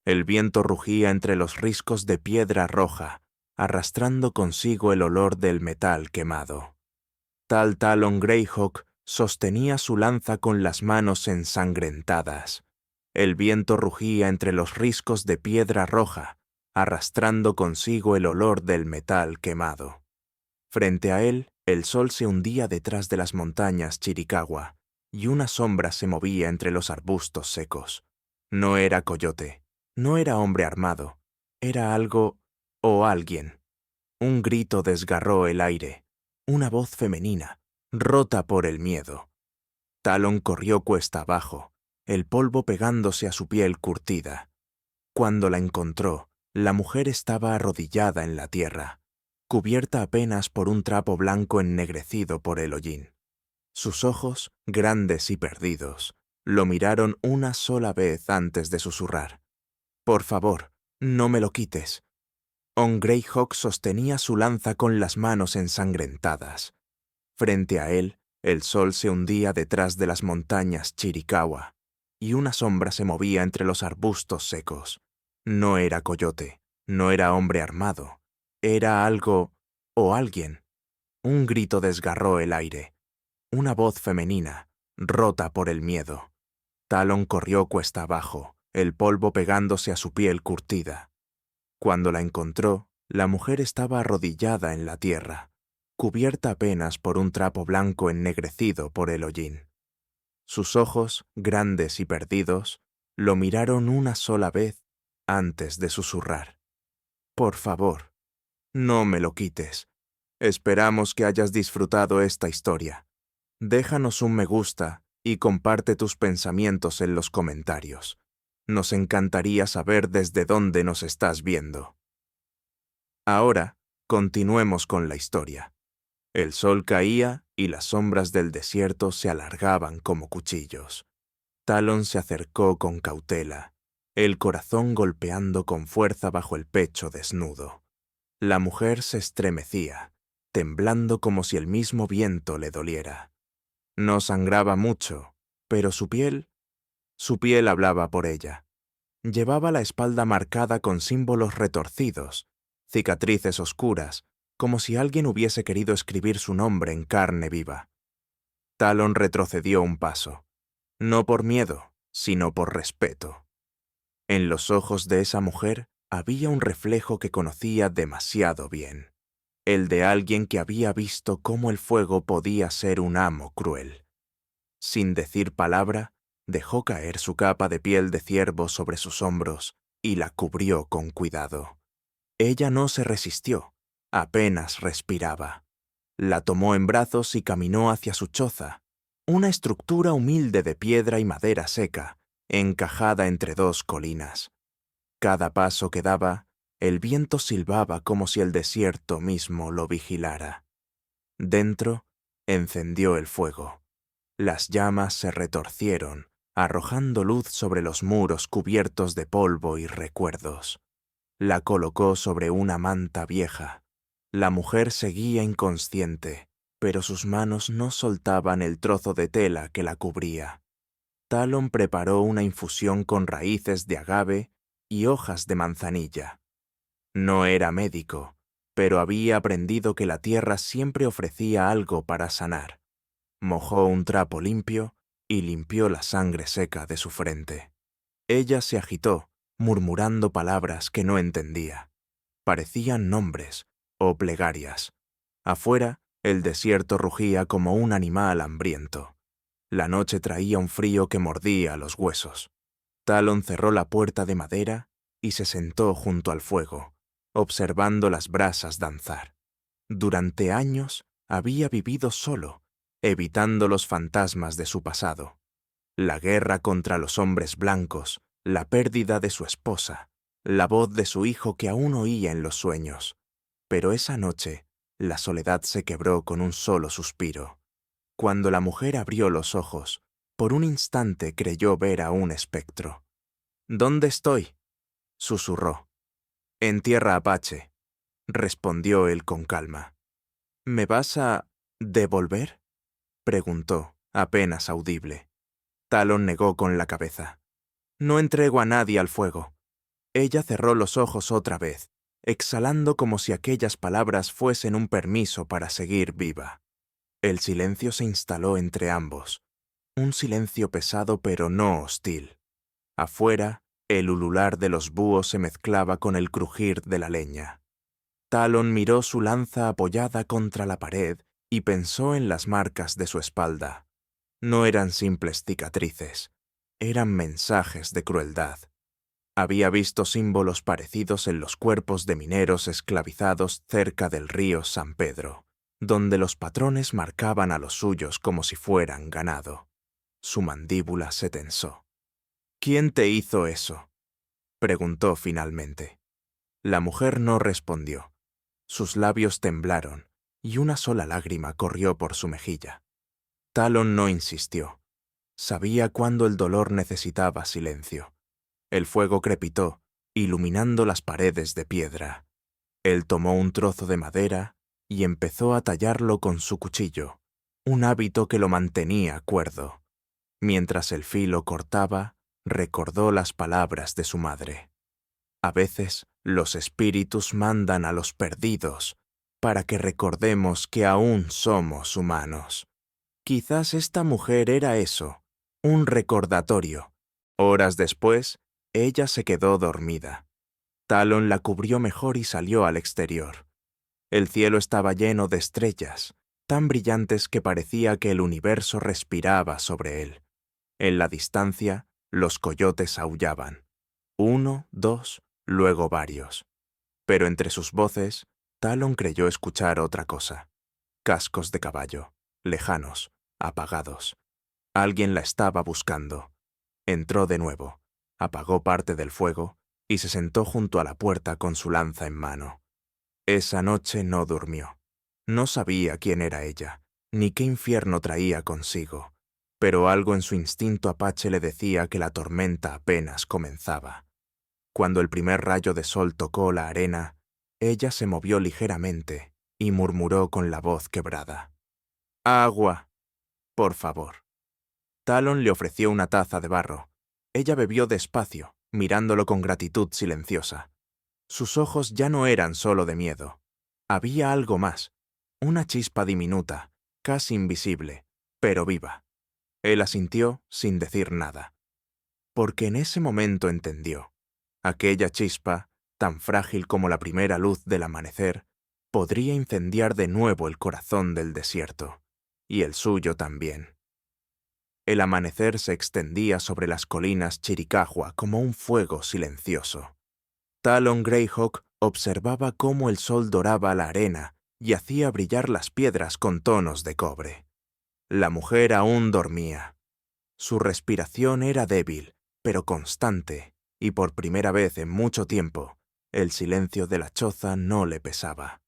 El viento rugía entre los riscos de piedra roja, arrastrando consigo el olor del metal quemado. Talon Greyhawk sostenía su lanza con las manos ensangrentadas. El viento rugía entre los riscos de piedra roja, arrastrando consigo el olor del metal quemado. Frente a él, el sol se hundía detrás de las montañas Chiricahua, y una sombra se movía entre los arbustos secos. No era coyote, no era hombre armado, era algo o alguien. Un grito desgarró el aire, una voz femenina, rota por el miedo. Talon corrió cuesta abajo, el polvo pegándose a su piel curtida. Cuando la encontró, la mujer estaba arrodillada en la tierra, cubierta apenas por un trapo blanco ennegrecido por el hollín. Sus ojos, grandes y perdidos, lo miraron una sola vez antes de susurrar. «Por favor, no me lo quites». Greyhawk sostenía su lanza con las manos ensangrentadas. Frente a él, el sol se hundía detrás de las montañas Chiricahua, y una sombra se movía entre los arbustos secos. No era coyote, no era hombre armado, era algo o alguien. Un grito desgarró el aire, una voz femenina, rota por el miedo. Talon corrió cuesta abajo, el polvo pegándose a su piel curtida. Cuando la encontró, la mujer estaba arrodillada en la tierra, cubierta apenas por un trapo blanco ennegrecido por el hollín. Sus ojos, grandes y perdidos, lo miraron una sola vez antes de susurrar. «Por favor, no me lo quites. Esperamos que hayas disfrutado esta historia. Déjanos un me gusta y comparte tus pensamientos en los comentarios. Nos encantaría saber desde dónde nos estás viendo». Ahora, continuemos con la historia. El sol caía y las sombras del desierto se alargaban como cuchillos. Talon se acercó con cautela, el corazón golpeando con fuerza bajo el pecho desnudo. La mujer se estremecía, temblando como si el mismo viento le doliera. No sangraba mucho, pero su piel hablaba por ella. Llevaba la espalda marcada con símbolos retorcidos, cicatrices oscuras, como si alguien hubiese querido escribir su nombre en carne viva. Talon retrocedió un paso, no por miedo, sino por respeto. En los ojos de esa mujer había un reflejo que conocía demasiado bien, el de alguien que había visto cómo el fuego podía ser un amo cruel. Sin decir palabra, dejó caer su capa de piel de ciervo sobre sus hombros y la cubrió con cuidado. Ella no se resistió, apenas respiraba. La tomó en brazos y caminó hacia su choza, una estructura humilde de piedra y madera seca, encajada entre dos colinas. Cada paso que daba, el viento silbaba como si el desierto mismo lo vigilara. Dentro, encendió el fuego. Las llamas se retorcieron, arrojando luz sobre los muros cubiertos de polvo y recuerdos. La colocó sobre una manta vieja. La mujer seguía inconsciente, pero sus manos no soltaban el trozo de tela que la cubría. Talon preparó una infusión con raíces de agave y hojas de manzanilla. No era médico, pero había aprendido que la tierra siempre ofrecía algo para sanar. Mojó un trapo limpio y limpió la sangre seca de su frente. Ella se agitó, murmurando palabras que no entendía. Parecían nombres o plegarias. Afuera, el desierto rugía como un animal hambriento. La noche traía un frío que mordía los huesos. Talon cerró la puerta de madera y se sentó junto al fuego, observando las brasas danzar. Durante años había vivido solo, evitando los fantasmas de su pasado. La guerra contra los hombres blancos, la pérdida de su esposa, la voz de su hijo que aún oía en los sueños. Pero esa noche, la soledad se quebró con un solo suspiro. Cuando la mujer abrió los ojos, por un instante creyó ver a un espectro. «¿Dónde estoy?», susurró. «En tierra apache», respondió él con calma. «¿Me vas a devolver?», preguntó, apenas audible. Talon negó con la cabeza. «No entrego a nadie al fuego. Ella cerró los ojos otra vez, exhalando como si aquellas palabras fuesen un permiso para seguir viva. El silencio se instaló entre ambos, un silencio pesado pero no hostil. Afuera, el ulular de los búhos se mezclaba con el crujir de la leña. Talon miró su lanza apoyada contra la pared y pensó en las marcas de su espalda. No eran simples cicatrices, eran mensajes de crueldad. Había visto símbolos parecidos en los cuerpos de mineros esclavizados cerca del río San Pedro, donde los patrones marcaban a los suyos como si fueran ganado. Su mandíbula se tensó. «¿Quién te hizo eso?», preguntó finalmente. La mujer no respondió. Sus labios temblaron y una sola lágrima corrió por su mejilla. Talon no insistió. Sabía cuándo el dolor necesitaba silencio. El fuego crepitó, iluminando las paredes de piedra. Él tomó un trozo de madera y empezó a tallarlo con su cuchillo, un hábito que lo mantenía cuerdo. Mientras el filo cortaba, recordó las palabras de su madre. A veces, los espíritus mandan a los perdidos para que recordemos que aún somos humanos. Quizás esta mujer era eso, un recordatorio. Horas después, ella se quedó dormida. Talon la cubrió mejor y salió al exterior. El cielo estaba lleno de estrellas, tan brillantes que parecía que el universo respiraba sobre él. En la distancia, los coyotes aullaban. 1, 2, luego varios. Pero entre sus voces, Talon creyó escuchar otra cosa. Cascos de caballo, lejanos, apagados. Alguien la estaba buscando. Entró de nuevo, apagó parte del fuego y se sentó junto a la puerta con su lanza en mano. Esa noche no durmió. No sabía quién era ella, ni qué infierno traía consigo, pero algo en su instinto apache le decía que la tormenta apenas comenzaba. Cuando el primer rayo de sol tocó la arena, ella se movió ligeramente y murmuró con la voz quebrada: «Agua, por favor». Talon le ofreció una taza de barro. Ella bebió despacio, mirándolo con gratitud silenciosa. Sus ojos ya no eran solo de miedo. Había algo más, una chispa diminuta, casi invisible, pero viva. Él asintió sin decir nada. Porque en ese momento entendió. Aquella chispa, tan frágil como la primera luz del amanecer, podría incendiar de nuevo el corazón del desierto, y el suyo también. El amanecer se extendía sobre las colinas Chiricahua como un fuego silencioso. Talon Greyhawk observaba cómo el sol doraba la arena y hacía brillar las piedras con tonos de cobre. La mujer aún dormía. Su respiración era débil, pero constante, y por primera vez en mucho tiempo, el silencio de la choza no le pesaba.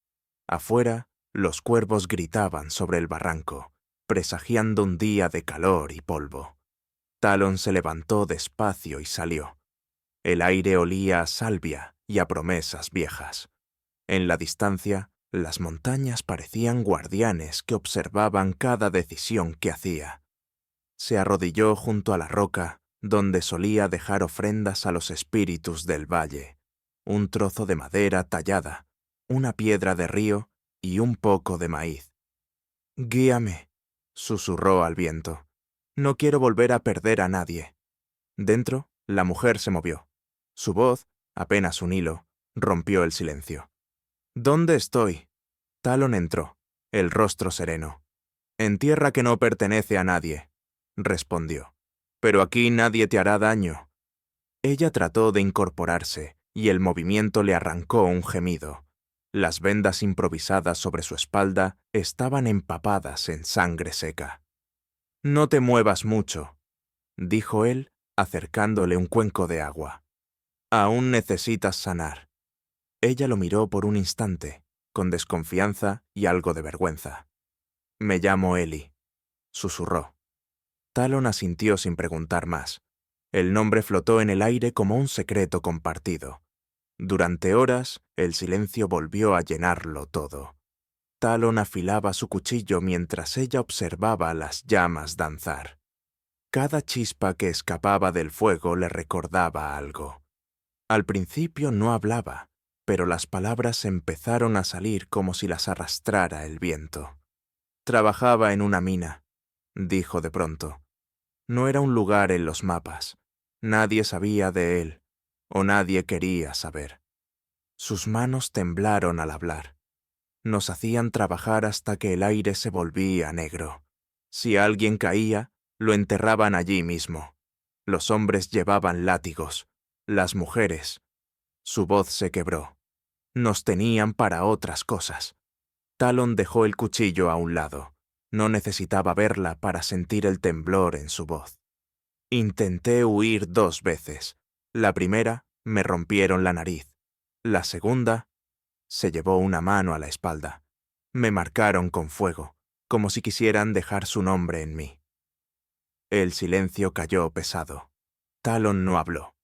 Afuera, los cuervos gritaban sobre el barranco, presagiando un día de calor y polvo. Talon se levantó despacio y salió. El aire olía a salvia y a promesas viejas. En la distancia, las montañas parecían guardianes que observaban cada decisión que hacía. Se arrodilló junto a la roca, donde solía dejar ofrendas a los espíritus del valle, un trozo de madera tallada, una piedra de río y un poco de maíz. «Guíame», susurró al viento. «No quiero volver a perder a nadie». Dentro, la mujer se movió. Su voz, apenas un hilo, rompió el silencio. «¿Dónde estoy?» Talon entró, el rostro sereno. «En tierra que no pertenece a nadie», respondió. «Pero aquí nadie te hará daño». Ella trató de incorporarse, y el movimiento le arrancó un gemido. Las vendas improvisadas sobre su espalda estaban empapadas en sangre seca. «No te muevas mucho», dijo él, acercándole un cuenco de agua. «Aún necesitas sanar». Ella lo miró por un instante, con desconfianza y algo de vergüenza. «Me llamo Ellie», susurró. Talon asintió sin preguntar más. El nombre flotó en el aire como un secreto compartido. Durante horas, el silencio volvió a llenarlo todo. Talon afilaba su cuchillo mientras ella observaba las llamas danzar. Cada chispa que escapaba del fuego le recordaba algo. Al principio no hablaba, pero las palabras empezaron a salir como si las arrastrara el viento. Trabajaba en una mina, dijo de pronto. No era un lugar en los mapas. Nadie sabía de él, o nadie quería saber. Sus manos temblaron al hablar. Nos hacían trabajar hasta que el aire se volvía negro. Si alguien caía, lo enterraban allí mismo. Los hombres llevaban látigos, las mujeres. Su voz se quebró. Nos tenían para otras cosas. Talon dejó el cuchillo a un lado. No necesitaba verla para sentir el temblor en su voz. Intenté huir 2 veces. La primera, me rompieron la nariz. La segunda, se llevó una mano a la espalda. Me marcaron con fuego, como si quisieran dejar su nombre en mí. El silencio cayó pesado. Talon no habló.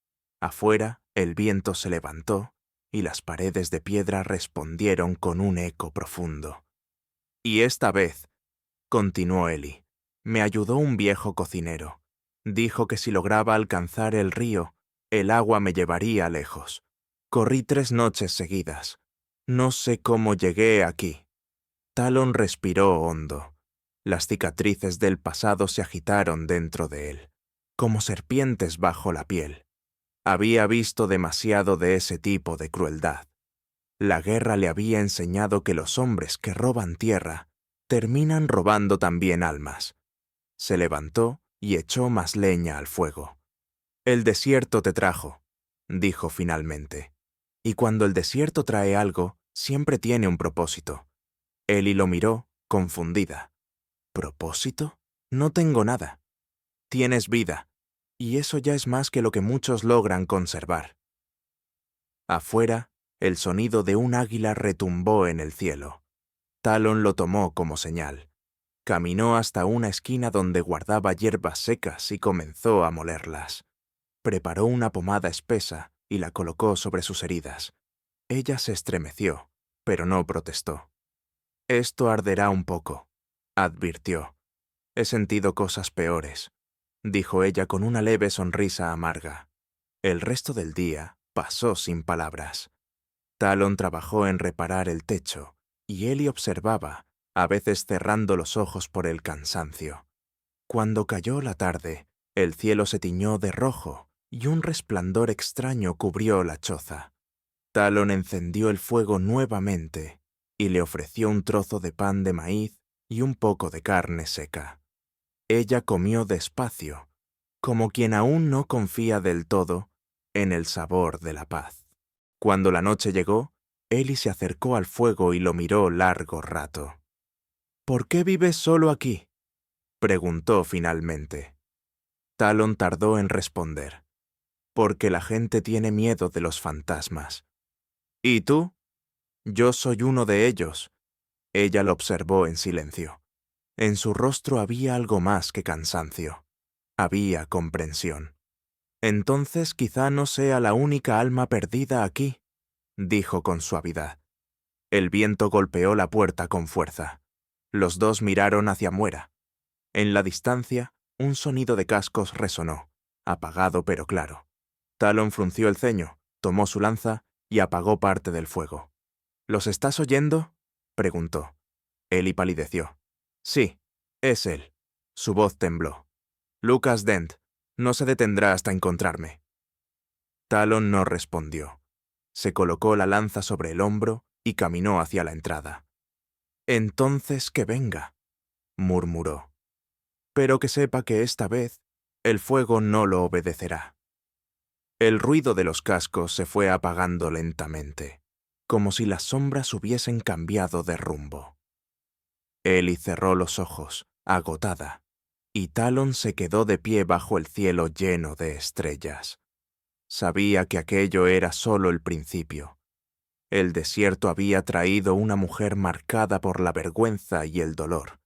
Afuera, el viento se levantó y las paredes de piedra respondieron con un eco profundo. Y esta vez, continuó Eli, me ayudó un viejo cocinero. Dijo que si lograba alcanzar el río, el agua me llevaría lejos. Corrí 3 noches seguidas. No sé cómo llegué aquí. Talon respiró hondo. Las cicatrices del pasado se agitaron dentro de él, como serpientes bajo la piel. Había visto demasiado de ese tipo de crueldad. La guerra le había enseñado que los hombres que roban tierra terminan robando también almas. Se levantó y echó más leña al fuego. El desierto te trajo, dijo finalmente. Y cuando el desierto trae algo, siempre tiene un propósito. Eli lo miró, confundida. ¿Propósito? No tengo nada. Tienes vida, y eso ya es más que lo que muchos logran conservar. Afuera, el sonido de un águila retumbó en el cielo. Talon lo tomó como señal. Caminó hasta una esquina donde guardaba hierbas secas y comenzó a molerlas. Preparó una pomada espesa y la colocó sobre sus heridas. Ella se estremeció, pero no protestó. Esto arderá un poco, advirtió. He sentido cosas peores, dijo ella con una leve sonrisa amarga. El resto del día pasó sin palabras. Talon trabajó en reparar el techo, y Eli observaba, a veces cerrando los ojos por el cansancio. Cuando cayó la tarde, el cielo se tiñó de rojo y un resplandor extraño cubrió la choza. Talon encendió el fuego nuevamente y le ofreció un trozo de pan de maíz y un poco de carne seca. Ella comió despacio, como quien aún no confía del todo en el sabor de la paz. Cuando la noche llegó, Eli se acercó al fuego y lo miró largo rato. «¿Por qué vives solo aquí?», preguntó finalmente. Talon tardó en responder. «Porque la gente tiene miedo de los fantasmas». «¿Y tú?». «Yo soy uno de ellos». Ella lo observó en silencio. En su rostro había algo más que cansancio. Había comprensión. «Entonces quizá no sea la única alma perdida aquí», dijo con suavidad. El viento golpeó la puerta con fuerza. Los dos miraron hacia afuera. En la distancia, un sonido de cascos resonó, apagado pero claro. Talon frunció el ceño, tomó su lanza y apagó parte del fuego. «¿Los estás oyendo?», preguntó. Eli palideció. «Sí, es él». Su voz tembló. «Lucas Dent, no se detendrá hasta encontrarme». Talon no respondió. Se colocó la lanza sobre el hombro y caminó hacia la entrada. «Entonces que venga», murmuró. «Pero que sepa que esta vez el fuego no lo obedecerá». El ruido de los cascos se fue apagando lentamente, como si las sombras hubiesen cambiado de rumbo. Eli cerró los ojos, agotada, y Talon se quedó de pie bajo el cielo lleno de estrellas. Sabía que aquello era solo el principio. El desierto había traído una mujer marcada por la vergüenza y el dolor,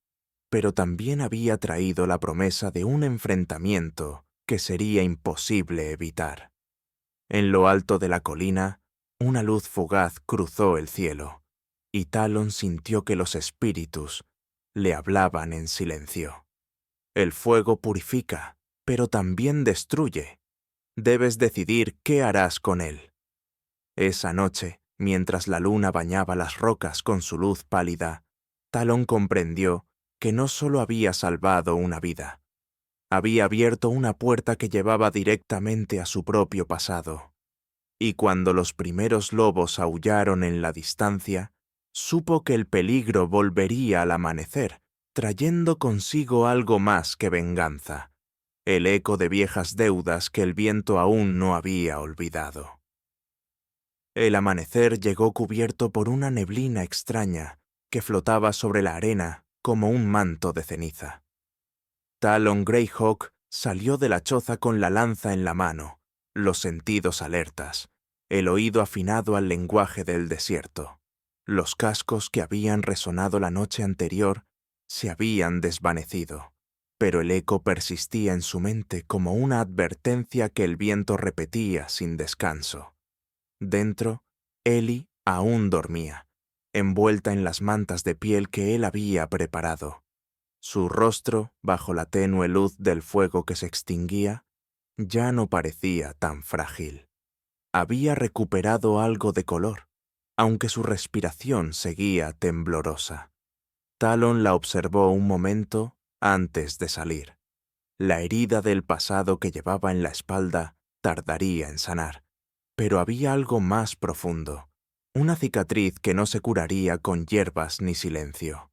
pero también había traído la promesa de un enfrentamiento que sería imposible evitar. En lo alto de la colina, una luz fugaz cruzó el cielo, y Talon sintió que los espíritus le hablaban en silencio. El fuego purifica, pero también destruye. Debes decidir qué harás con él. Esa noche, mientras la luna bañaba las rocas con su luz pálida, Talon comprendió que no solo había salvado una vida, había abierto una puerta que llevaba directamente a su propio pasado. Y cuando los primeros lobos aullaron en la distancia, supo que el peligro volvería al amanecer, trayendo consigo algo más que venganza, el eco de viejas deudas que el viento aún no había olvidado. El amanecer llegó cubierto por una neblina extraña que flotaba sobre la arena como un manto de ceniza. Talon Greyhawk salió de la choza con la lanza en la mano, los sentidos alertas, el oído afinado al lenguaje del desierto. Los cascos que habían resonado la noche anterior se habían desvanecido, pero el eco persistía en su mente como una advertencia que el viento repetía sin descanso. Dentro, Ellie aún dormía, envuelta en las mantas de piel que él había preparado. Su rostro, bajo la tenue luz del fuego que se extinguía, ya no parecía tan frágil. Había recuperado algo de color, aunque su respiración seguía temblorosa. Talon la observó un momento antes de salir. La herida del pasado que llevaba en la espalda tardaría en sanar, pero había algo más profundo, una cicatriz que no se curaría con hierbas ni silencio.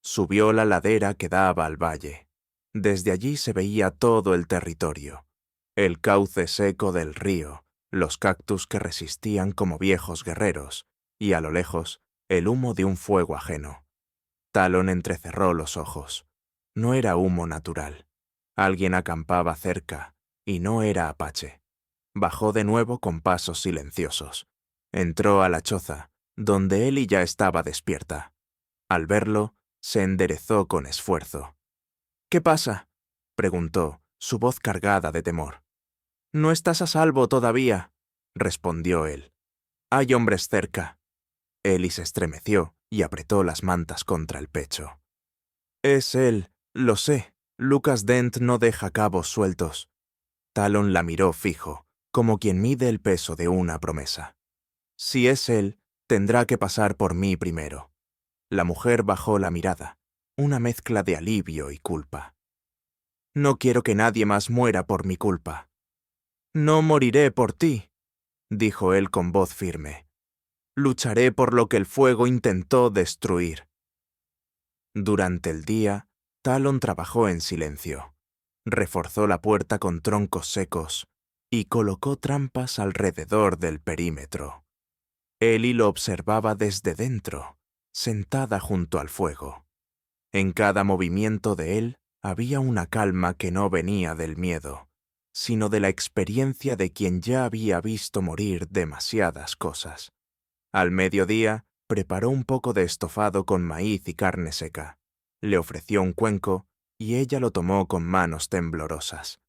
Subió la ladera que daba al valle. Desde allí se veía todo el territorio, el cauce seco del río, los cactus que resistían como viejos guerreros, y a lo lejos, el humo de un fuego ajeno. Talon entrecerró los ojos. No era humo natural. Alguien acampaba cerca, y no era Apache. Bajó de nuevo con pasos silenciosos. Entró a la choza, donde Ellie ya estaba despierta. Al verlo, se enderezó con esfuerzo. «¿Qué pasa?», preguntó, su voz cargada de temor. «No estás a salvo todavía», respondió él. «Hay hombres cerca». Ellie se estremeció y apretó las mantas contra el pecho. «Es él, lo sé. Lucas Dent no deja cabos sueltos». Talon la miró fijo, como quien mide el peso de una promesa. «Si es él, tendrá que pasar por mí primero». La mujer bajó la mirada, una mezcla de alivio y culpa. «No quiero que nadie más muera por mi culpa». «No moriré por ti», dijo él con voz firme. «Lucharé por lo que el fuego intentó destruir». Durante el día, Talon trabajó en silencio. Reforzó la puerta con troncos secos y colocó trampas alrededor del perímetro. Ellie lo observaba desde dentro, sentada junto al fuego. En cada movimiento de él había una calma que no venía del miedo, sino de la experiencia de quien ya había visto morir demasiadas cosas. Al mediodía, preparó un poco de estofado con maíz y carne seca. Le ofreció un cuenco y ella lo tomó con manos temblorosas.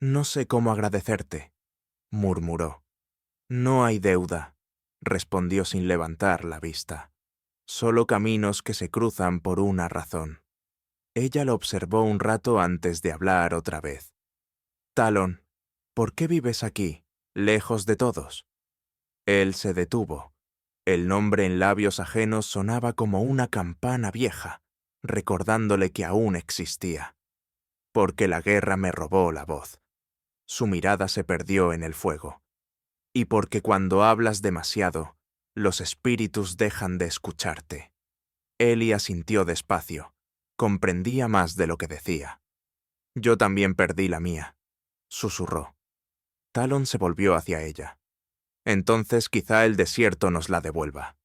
«No sé cómo agradecerte», murmuró. «No hay deuda», respondió sin levantar la vista. «Solo caminos que se cruzan por una razón». Ella lo observó un rato antes de hablar otra vez. «Talon, ¿por qué vives aquí, lejos de todos?» Él se detuvo. El nombre en labios ajenos sonaba como una campana vieja, recordándole que aún existía. «Porque la guerra me robó la voz». Su mirada se perdió en el fuego. «Y porque cuando hablas demasiado, los espíritus dejan de escucharte». Ellie asintió despacio. Comprendía más de lo que decía. «Yo también perdí la mía», susurró. Talon se volvió hacia ella. «Entonces quizá el desierto nos la devuelva».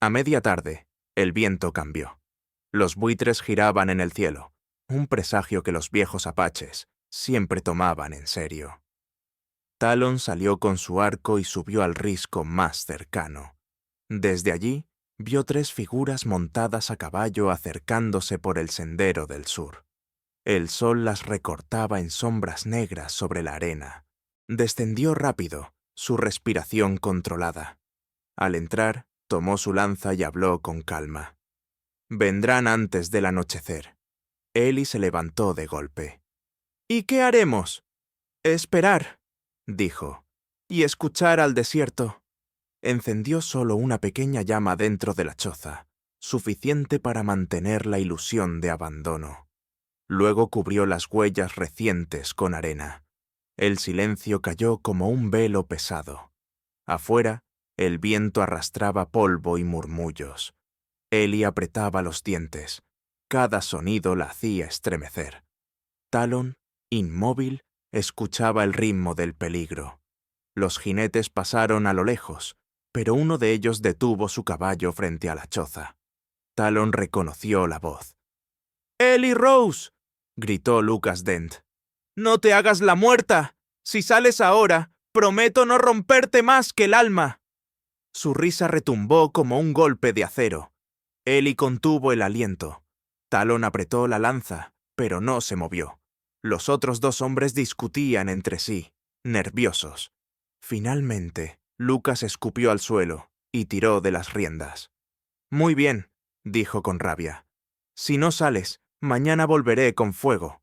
A media tarde, el viento cambió. Los buitres giraban en el cielo, un presagio que los viejos apaches siempre tomaban en serio. Talon salió con su arco y subió al risco más cercano. Desde allí, vio 3 figuras montadas a caballo acercándose por el sendero del sur. El sol las recortaba en sombras negras sobre la arena. Descendió rápido, su respiración controlada. Al entrar, tomó su lanza y habló con calma. «Vendrán antes del anochecer». Ellie se levantó de golpe. «¿Y qué haremos?» «Esperar», dijo. y escuchar al desierto. Encendió solo una pequeña llama dentro de la choza, suficiente para mantener la ilusión de abandono. Luego cubrió las huellas recientes con arena. El silencio cayó como un velo pesado. Afuera, el viento arrastraba polvo y murmullos. Ellie apretaba los dientes. Cada sonido la hacía estremecer. Talon, inmóvil, escuchaba el ritmo del peligro. Los jinetes pasaron a lo lejos, pero uno de ellos detuvo su caballo frente a la choza. Talon reconoció la voz. «¡Ellie Rose!», gritó Lucas Dent. «¡No te hagas la muerta! Si sales ahora, prometo no romperte más que el alma». Su risa retumbó como un golpe de acero. Ellie contuvo el aliento. Talon apretó la lanza, pero no se movió. Los otros dos hombres discutían entre sí, nerviosos. Finalmente, Lucas escupió al suelo y tiró de las riendas. «Muy bien», dijo con rabia. «Si no sales, mañana volveré con fuego».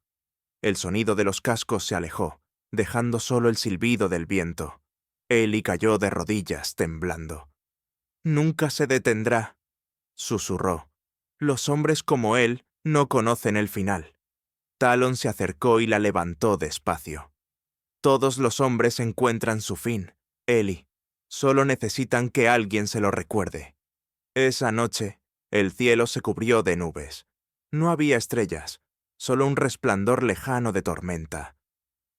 El sonido de los cascos se alejó, dejando solo el silbido del viento. Ellie cayó de rodillas, temblando. «Nunca se detendrá», susurró. «Los hombres como él no conocen el final». Talon se acercó y la levantó despacio. «Todos los hombres encuentran su fin, Ellie. Solo necesitan que alguien se lo recuerde». Esa noche, el cielo se cubrió de nubes. No había estrellas, solo un resplandor lejano de tormenta.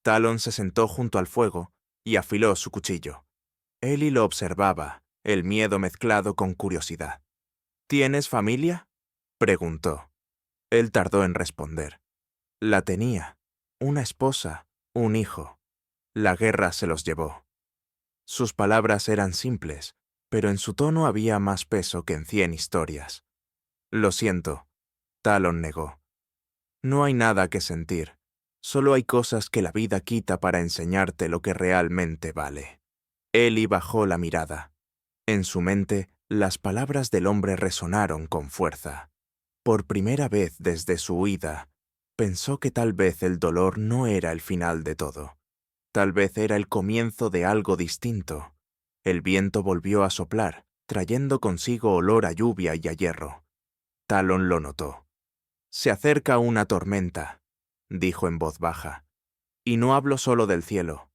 Talon se sentó junto al fuego y afiló su cuchillo. Ellie lo observaba, el miedo mezclado con curiosidad. «¿Tienes familia?», preguntó. Él tardó en responder. La tenía. Una esposa, un hijo. La guerra se los llevó. Sus palabras eran simples, pero en su tono había más peso que en 100 historias. «Lo siento», Talon negó. «No hay nada que sentir. Solo hay cosas que la vida quita para enseñarte lo que realmente vale». Ellie bajó la mirada. En su mente, las palabras del hombre resonaron con fuerza. Por primera vez desde su huida, pensó que tal vez el dolor no era el final de todo. Tal vez era el comienzo de algo distinto. El viento volvió a soplar, trayendo consigo olor a lluvia y a hierro. Talon lo notó. «Se acerca una tormenta», dijo en voz baja. «Y no hablo solo del cielo».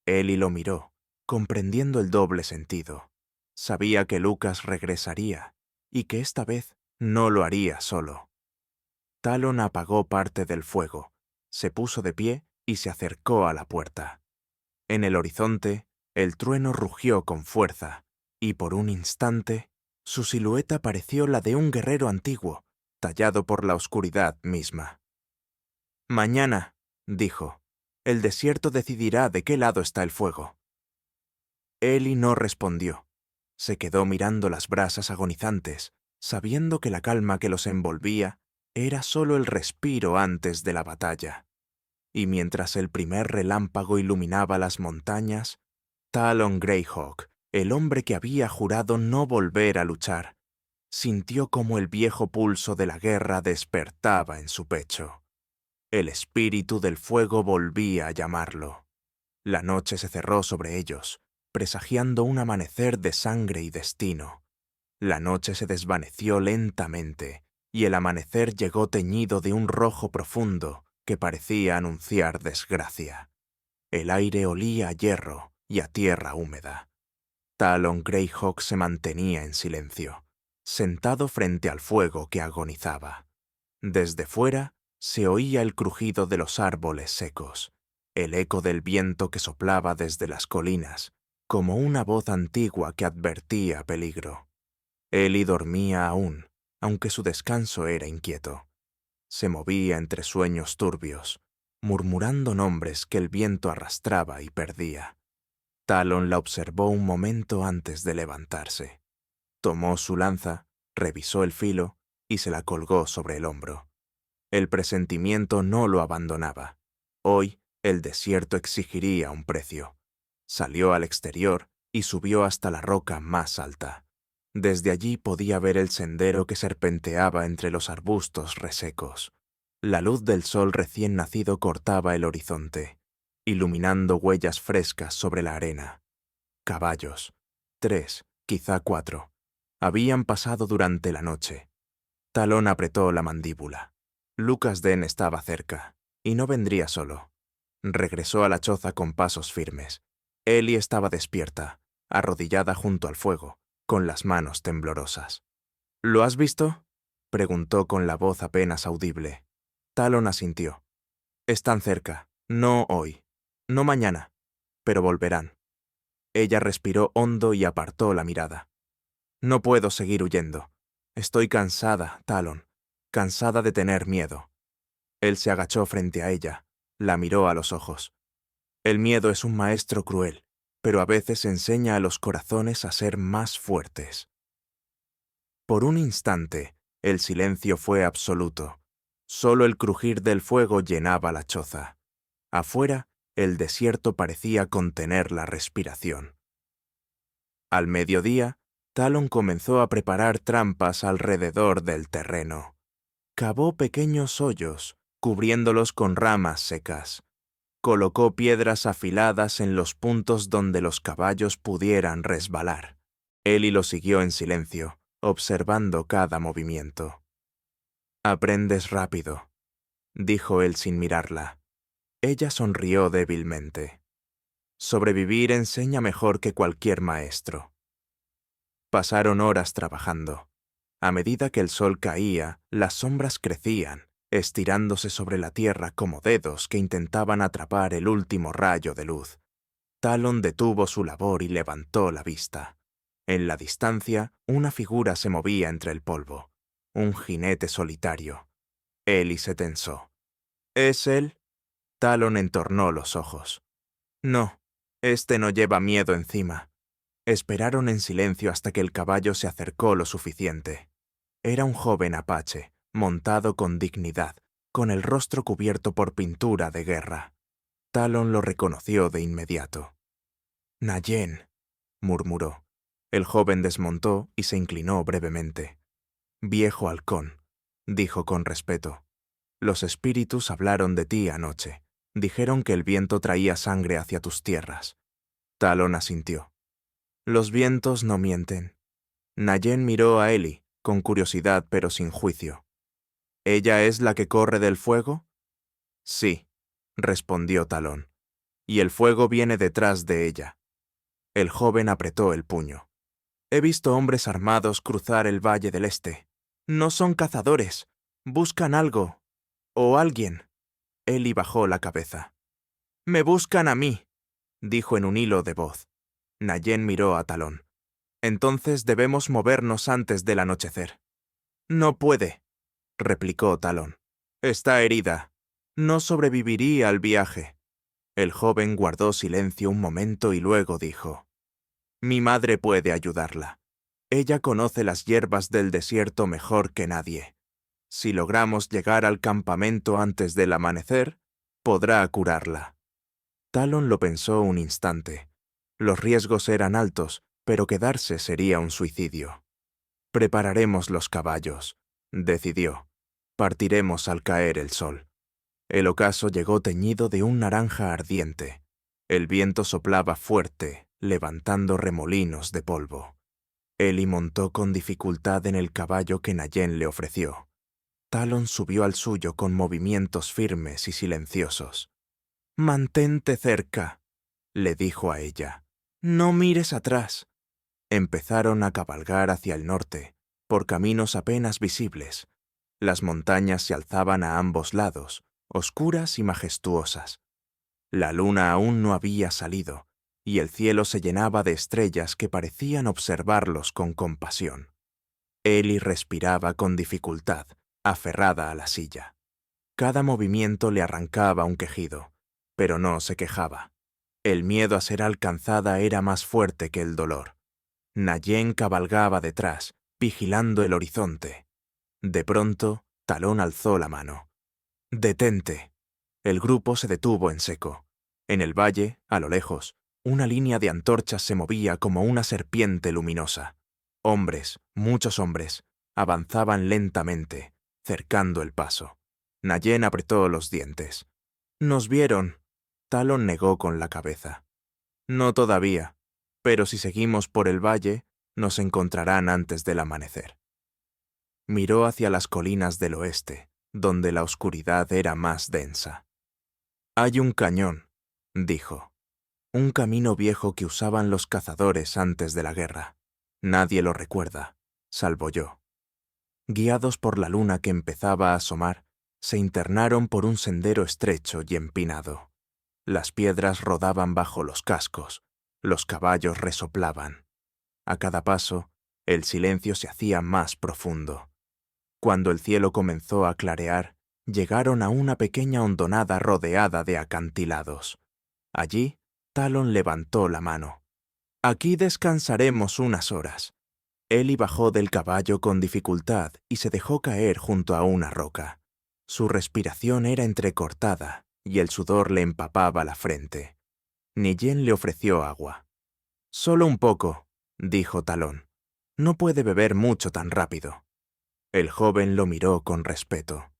Ellie lo miró, comprendiendo el doble sentido. Sabía que Lucas regresaría, y que esta vez no lo haría solo. Talon apagó parte del fuego, se puso de pie y se acercó a la puerta. En el horizonte, el trueno rugió con fuerza, y por un instante, su silueta pareció la de un guerrero antiguo, tallado por la oscuridad misma. «Mañana», dijo, «el desierto decidirá de qué lado está el fuego». Ellie no respondió. Se quedó mirando las brasas agonizantes, sabiendo que la calma que los envolvía era solo el respiro antes de la batalla. Y mientras el primer relámpago iluminaba las montañas, Talon Greyhawk, el hombre que había jurado no volver a luchar, sintió como el viejo pulso de la guerra despertaba en su pecho. El espíritu del fuego volvía a llamarlo. La noche se cerró sobre ellos, presagiando un amanecer de sangre y destino. La noche se desvaneció lentamente, y el amanecer llegó teñido de un rojo profundo que parecía anunciar desgracia. El aire olía a hierro y a tierra húmeda. Talon Greyhawk se mantenía en silencio, sentado frente al fuego que agonizaba. Desde fuera se oía el crujido de los árboles secos, el eco del viento que soplaba desde las colinas, como una voz antigua que advertía peligro. Ellie dormía aún, aunque su descanso era inquieto. Se movía entre sueños turbios, murmurando nombres que el viento arrastraba y perdía. Talon la observó un momento antes de levantarse. Tomó su lanza, revisó el filo y se la colgó sobre el hombro. El presentimiento no lo abandonaba. Hoy, el desierto exigiría un precio. Salió al exterior y subió hasta la roca más alta. Desde allí podía ver el sendero que serpenteaba entre los arbustos resecos. La luz del sol recién nacido cortaba el horizonte, iluminando huellas frescas sobre la arena. Caballos. 3, quizá 4. Habían pasado durante la noche. Talón apretó la mandíbula. Lucas Den estaba cerca, y no vendría solo. Regresó a la choza con pasos firmes. Ellie estaba despierta, arrodillada junto al fuego, con las manos temblorosas. ¿Lo has visto?, preguntó con la voz apenas audible. Talón asintió. Están cerca, no hoy, no mañana, pero volverán. Ella respiró hondo y apartó la mirada. No puedo seguir huyendo. Estoy cansada, Talón, cansada de tener miedo. Él se agachó frente a ella, la miró a los ojos. El miedo es un maestro cruel, pero a veces enseña a los corazones a ser más fuertes. Por un instante, el silencio fue absoluto. Solo el crujir del fuego llenaba la choza. Afuera, el desierto parecía contener la respiración. Al mediodía, Talón comenzó a preparar trampas alrededor del terreno. Cavó pequeños hoyos, cubriéndolos con ramas secas. Colocó piedras afiladas en los puntos donde los caballos pudieran resbalar. Ellie lo siguió en silencio, observando cada movimiento. «Aprendes rápido», dijo él sin mirarla. Ella sonrió débilmente. «Sobrevivir enseña mejor que cualquier maestro». Pasaron horas trabajando. A medida que el sol caía, las sombras crecían, estirándose sobre la tierra como dedos que intentaban atrapar el último rayo de luz. Talón detuvo su labor y levantó la vista. En la distancia, una figura se movía entre el polvo. Un jinete solitario. Ellie se tensó. ¿Es él? Talón entornó los ojos. No, este no lleva miedo encima. Esperaron en silencio hasta que el caballo se acercó lo suficiente. Era un joven apache, montado con dignidad, con el rostro cubierto por pintura de guerra. Talón lo reconoció de inmediato. «Nayen», murmuró. El joven desmontó y se inclinó brevemente. «Viejo halcón», dijo con respeto. «Los espíritus hablaron de ti anoche. Dijeron que el viento traía sangre hacia tus tierras». Talón asintió. «Los vientos no mienten». Nayen miró a Ellie, con curiosidad pero sin juicio. «¿Ella es la que corre del fuego?» «Sí», respondió Talón. «Y el fuego viene detrás de ella». El joven apretó el puño. «He visto hombres armados cruzar el Valle del Este. No son cazadores. Buscan algo. O alguien». Ellie bajó la cabeza. «Me buscan a mí», dijo en un hilo de voz. Nayen miró a Talón. «Entonces debemos movernos antes del anochecer». «No puede», replicó Talón. «Está herida. No sobreviviría al viaje». El joven guardó silencio un momento y luego dijo: «Mi madre puede ayudarla. Ella conoce las hierbas del desierto mejor que nadie. Si logramos llegar al campamento antes del amanecer, podrá curarla». Talón lo pensó un instante. Los riesgos eran altos, pero quedarse sería un suicidio. «Prepararemos los caballos», decidió. «Partiremos al caer el sol». El ocaso llegó teñido de un naranja ardiente. El viento soplaba fuerte, levantando remolinos de polvo. Ellie montó con dificultad en el caballo que Nayen le ofreció. Talón subió al suyo con movimientos firmes y silenciosos. «Mantente cerca», le dijo a ella. «No mires atrás». Empezaron a cabalgar hacia el norte, por caminos apenas visibles. Las montañas se alzaban a ambos lados, oscuras y majestuosas. La luna aún no había salido, y el cielo se llenaba de estrellas que parecían observarlos con compasión. Ellie respiraba con dificultad, aferrada a la silla. Cada movimiento le arrancaba un quejido, pero no se quejaba. El miedo a ser alcanzada era más fuerte que el dolor. Nayen cabalgaba detrás, vigilando el horizonte. De pronto, Talón alzó la mano. «Detente». El grupo se detuvo en seco. En el valle, a lo lejos, una línea de antorchas se movía como una serpiente luminosa. Hombres, muchos hombres, avanzaban lentamente, cercando el paso. Nayen apretó los dientes. «Nos vieron». Talón negó con la cabeza. «No todavía». pero si seguimos por el valle, nos encontrarán antes del amanecer. Miró hacia las colinas del oeste, donde la oscuridad era más densa. Hay un cañón, dijo. Un camino viejo que usaban los cazadores antes de la guerra. Nadie lo recuerda, salvo yo. Guiados por la luna que empezaba a asomar, se internaron por un sendero estrecho y empinado. Las piedras rodaban bajo los cascos, los caballos resoplaban. A cada paso, el silencio se hacía más profundo. Cuando el cielo comenzó a clarear, llegaron a una pequeña hondonada rodeada de acantilados. Allí, Talon levantó la mano. Aquí descansaremos unas horas. Ellie bajó del caballo con dificultad y se dejó caer junto a una roca. Su respiración era entrecortada y el sudor le empapaba la frente. Niyén le ofreció agua. «Solo un poco», dijo Talon. «No puede beber mucho tan rápido». El joven lo miró con respeto.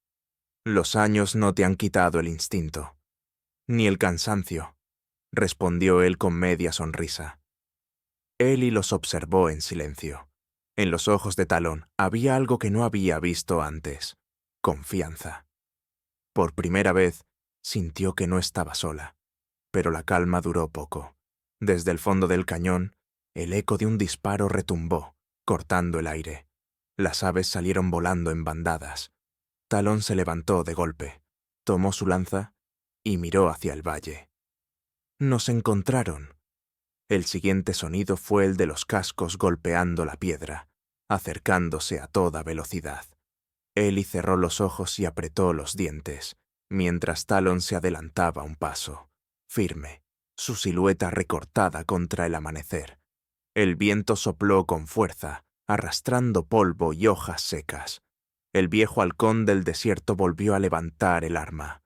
«Los años no te han quitado el instinto. Ni el cansancio», respondió él con media sonrisa. Ellie los observó en silencio. En los ojos de Talon había algo que no había visto antes: confianza. Por primera vez, sintió que no estaba sola, pero la calma duró poco. Desde el fondo del cañón, el eco de un disparo retumbó, cortando el aire. Las aves salieron volando en bandadas. Talon se levantó de golpe, tomó su lanza y miró hacia el valle. Nos encontraron. El siguiente sonido fue el de los cascos golpeando la piedra, acercándose a toda velocidad. Ellie cerró los ojos y apretó los dientes, mientras Talon se adelantaba un paso, firme, su silueta recortada contra el amanecer. El viento sopló con fuerza, arrastrando polvo y hojas secas. El viejo halcón del desierto volvió a levantar el arma,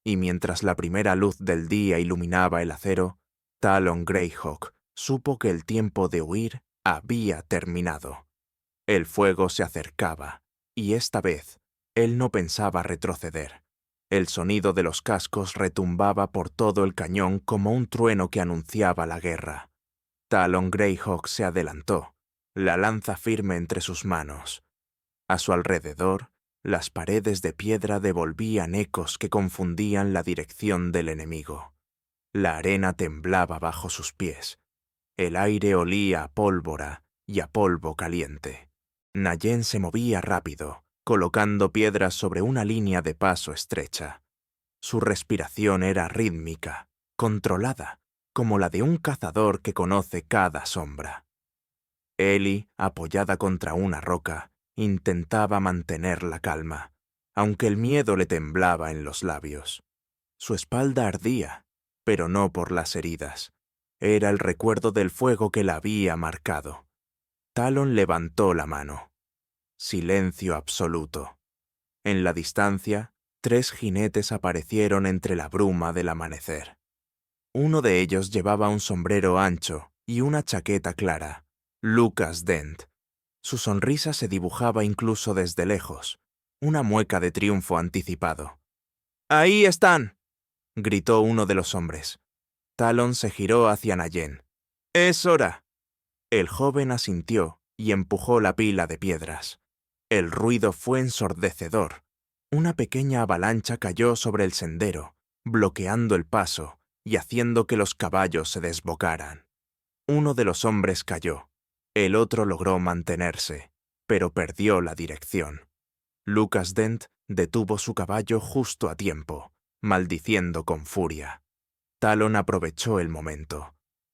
y mientras la primera luz del día iluminaba el acero, Talon Greyhawk supo que el tiempo de huir había terminado. El fuego se acercaba, y esta vez él no pensaba retroceder. El sonido de los cascos retumbaba por todo el cañón como un trueno que anunciaba la guerra. Talon Greyhawk se adelantó, la lanza firme entre sus manos. A su alrededor, las paredes de piedra devolvían ecos que confundían la dirección del enemigo. La arena temblaba bajo sus pies. El aire olía a pólvora y a polvo caliente. Niyén se movía rápido, colocando piedras sobre una línea de paso estrecha. Su respiración era rítmica, controlada, como la de un cazador que conoce cada sombra. Ellie, apoyada contra una roca, intentaba mantener la calma, aunque el miedo le temblaba en los labios. Su espalda ardía, pero no por las heridas. Era el recuerdo del fuego que la había marcado. Talon levantó la mano. Silencio absoluto. En la distancia, 3 jinetes aparecieron entre la bruma del amanecer. Uno de ellos llevaba un sombrero ancho y una chaqueta clara, Lucas Dent. Su sonrisa se dibujaba incluso desde lejos, una mueca de triunfo anticipado. «¡Ahí están!», gritó uno de los hombres. Talon se giró hacia Niyén. «¡Es hora!». El joven asintió y empujó la pila de piedras. El ruido fue ensordecedor. Una pequeña avalancha cayó sobre el sendero, bloqueando el paso y haciendo que los caballos se desbocaran. Uno de los hombres cayó. El otro logró mantenerse, pero perdió la dirección. Lucas Dent detuvo su caballo justo a tiempo, maldiciendo con furia. Talon aprovechó el momento.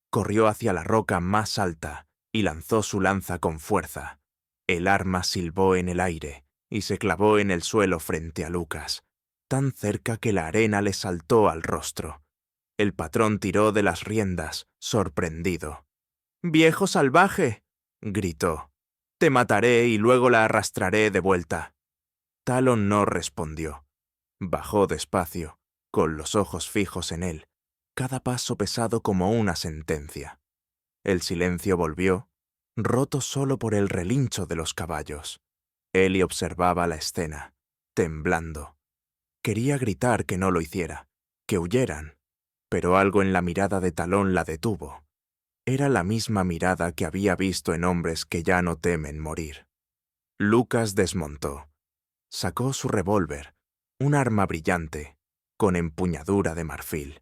Corrió hacia la roca más alta y lanzó su lanza con fuerza. El arma silbó en el aire y se clavó en el suelo frente a Lucas, tan cerca que la arena le saltó al rostro. El patrón tiró de las riendas, sorprendido. «¡Viejo salvaje!», gritó. «Te mataré y luego la arrastraré de vuelta». Talon no respondió. Bajó despacio, con los ojos fijos en él, cada paso pesado como una sentencia. El silencio volvió, roto solo por el relincho de los caballos. Ellie observaba la escena, temblando. Quería gritar que no lo hiciera, que huyeran, pero algo en la mirada de Talon la detuvo. Era la misma mirada que había visto en hombres que ya no temen morir. Lucas desmontó. Sacó su revólver, un arma brillante, con empuñadura de marfil.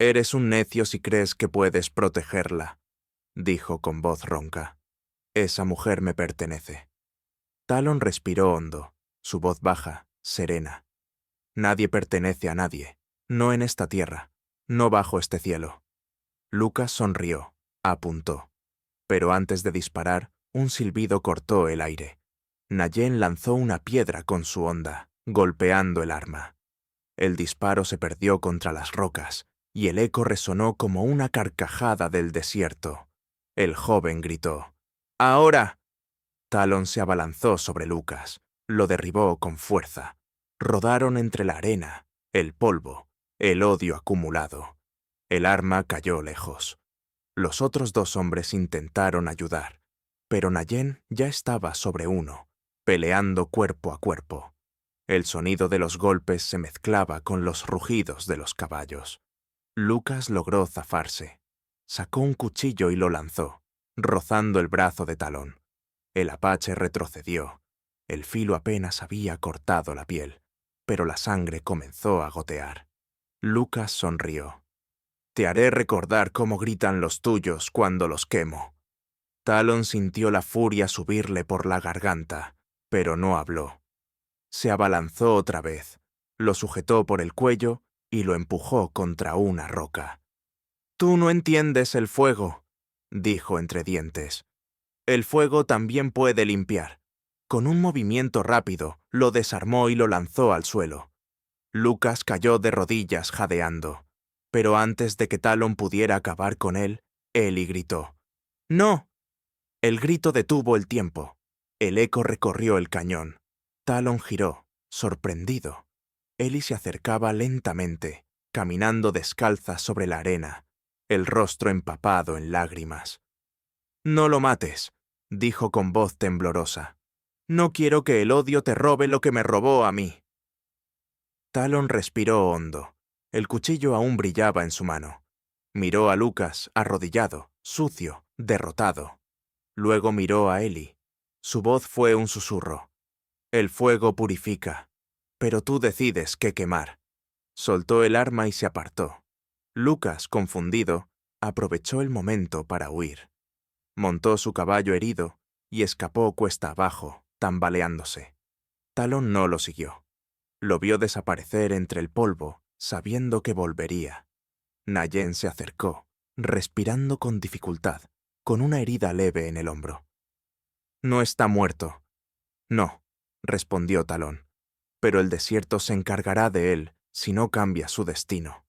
«Eres un necio si crees que puedes protegerla», dijo con voz ronca. «Esa mujer me pertenece». Talon respiró hondo, su voz baja, serena. «Nadie pertenece a nadie, no en esta tierra, no bajo este cielo». Lucas sonrió, apuntó. Pero antes de disparar, un silbido cortó el aire. Nayen lanzó una piedra con su honda, golpeando el arma. El disparo se perdió contra las rocas, y el eco resonó como una carcajada del desierto. El joven gritó: «¡Ahora!». Talon se abalanzó sobre Lucas, lo derribó con fuerza. Rodaron entre la arena, el polvo, el odio acumulado. El arma cayó lejos. Los otros dos hombres intentaron ayudar, pero Nayen ya estaba sobre uno, peleando cuerpo a cuerpo. El sonido de los golpes se mezclaba con los rugidos de los caballos. Lucas logró zafarse. Sacó un cuchillo y lo lanzó, rozando el brazo de Talón. El apache retrocedió. El filo apenas había cortado la piel, pero la sangre comenzó a gotear. Lucas sonrió. «Te haré recordar cómo gritan los tuyos cuando los quemo». Talon sintió la furia subirle por la garganta, pero no habló. Se abalanzó otra vez, lo sujetó por el cuello y lo empujó contra una roca. «Tú no entiendes el fuego», dijo entre dientes. «El fuego también puede limpiar». Con un movimiento rápido, lo desarmó y lo lanzó al suelo. Lucas cayó de rodillas jadeando. Pero antes de que Talon pudiera acabar con él, Eli gritó: «¡No!». El grito detuvo el tiempo. El eco recorrió el cañón. Talon giró, sorprendido. Eli se acercaba lentamente, caminando descalza sobre la arena, el rostro empapado en lágrimas. «No lo mates», dijo con voz temblorosa. «No quiero que el odio te robe lo que me robó a mí». Talon respiró hondo. El cuchillo aún brillaba en su mano. Miró a Lucas, arrodillado, sucio, derrotado. Luego miró a Eli. Su voz fue un susurro. «El fuego purifica, pero tú decides qué quemar». Soltó el arma y se apartó. Lucas, confundido, aprovechó el momento para huir. Montó su caballo herido y escapó cuesta abajo, tambaleándose. Talon no lo siguió. Lo vio desaparecer entre el polvo, sabiendo que volvería. Nayen se acercó, respirando con dificultad, con una herida leve en el hombro. «No está muerto». «No», respondió Talón, «pero el desierto se encargará de él si no cambia su destino».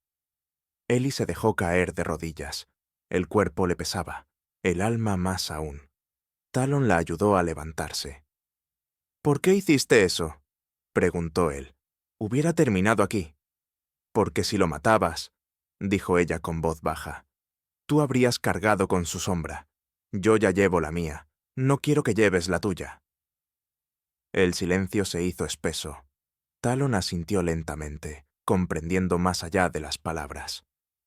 Eli se dejó caer de rodillas. El cuerpo le pesaba, el alma más aún. Talon la ayudó a levantarse. «¿Por qué hiciste eso?», preguntó él. «Hubiera terminado aquí». «Porque si lo matabas», dijo ella con voz baja, «tú habrías cargado con su sombra. Yo ya llevo la mía. No quiero que lleves la tuya». El silencio se hizo espeso. Talon asintió lentamente, comprendiendo más allá de las palabras.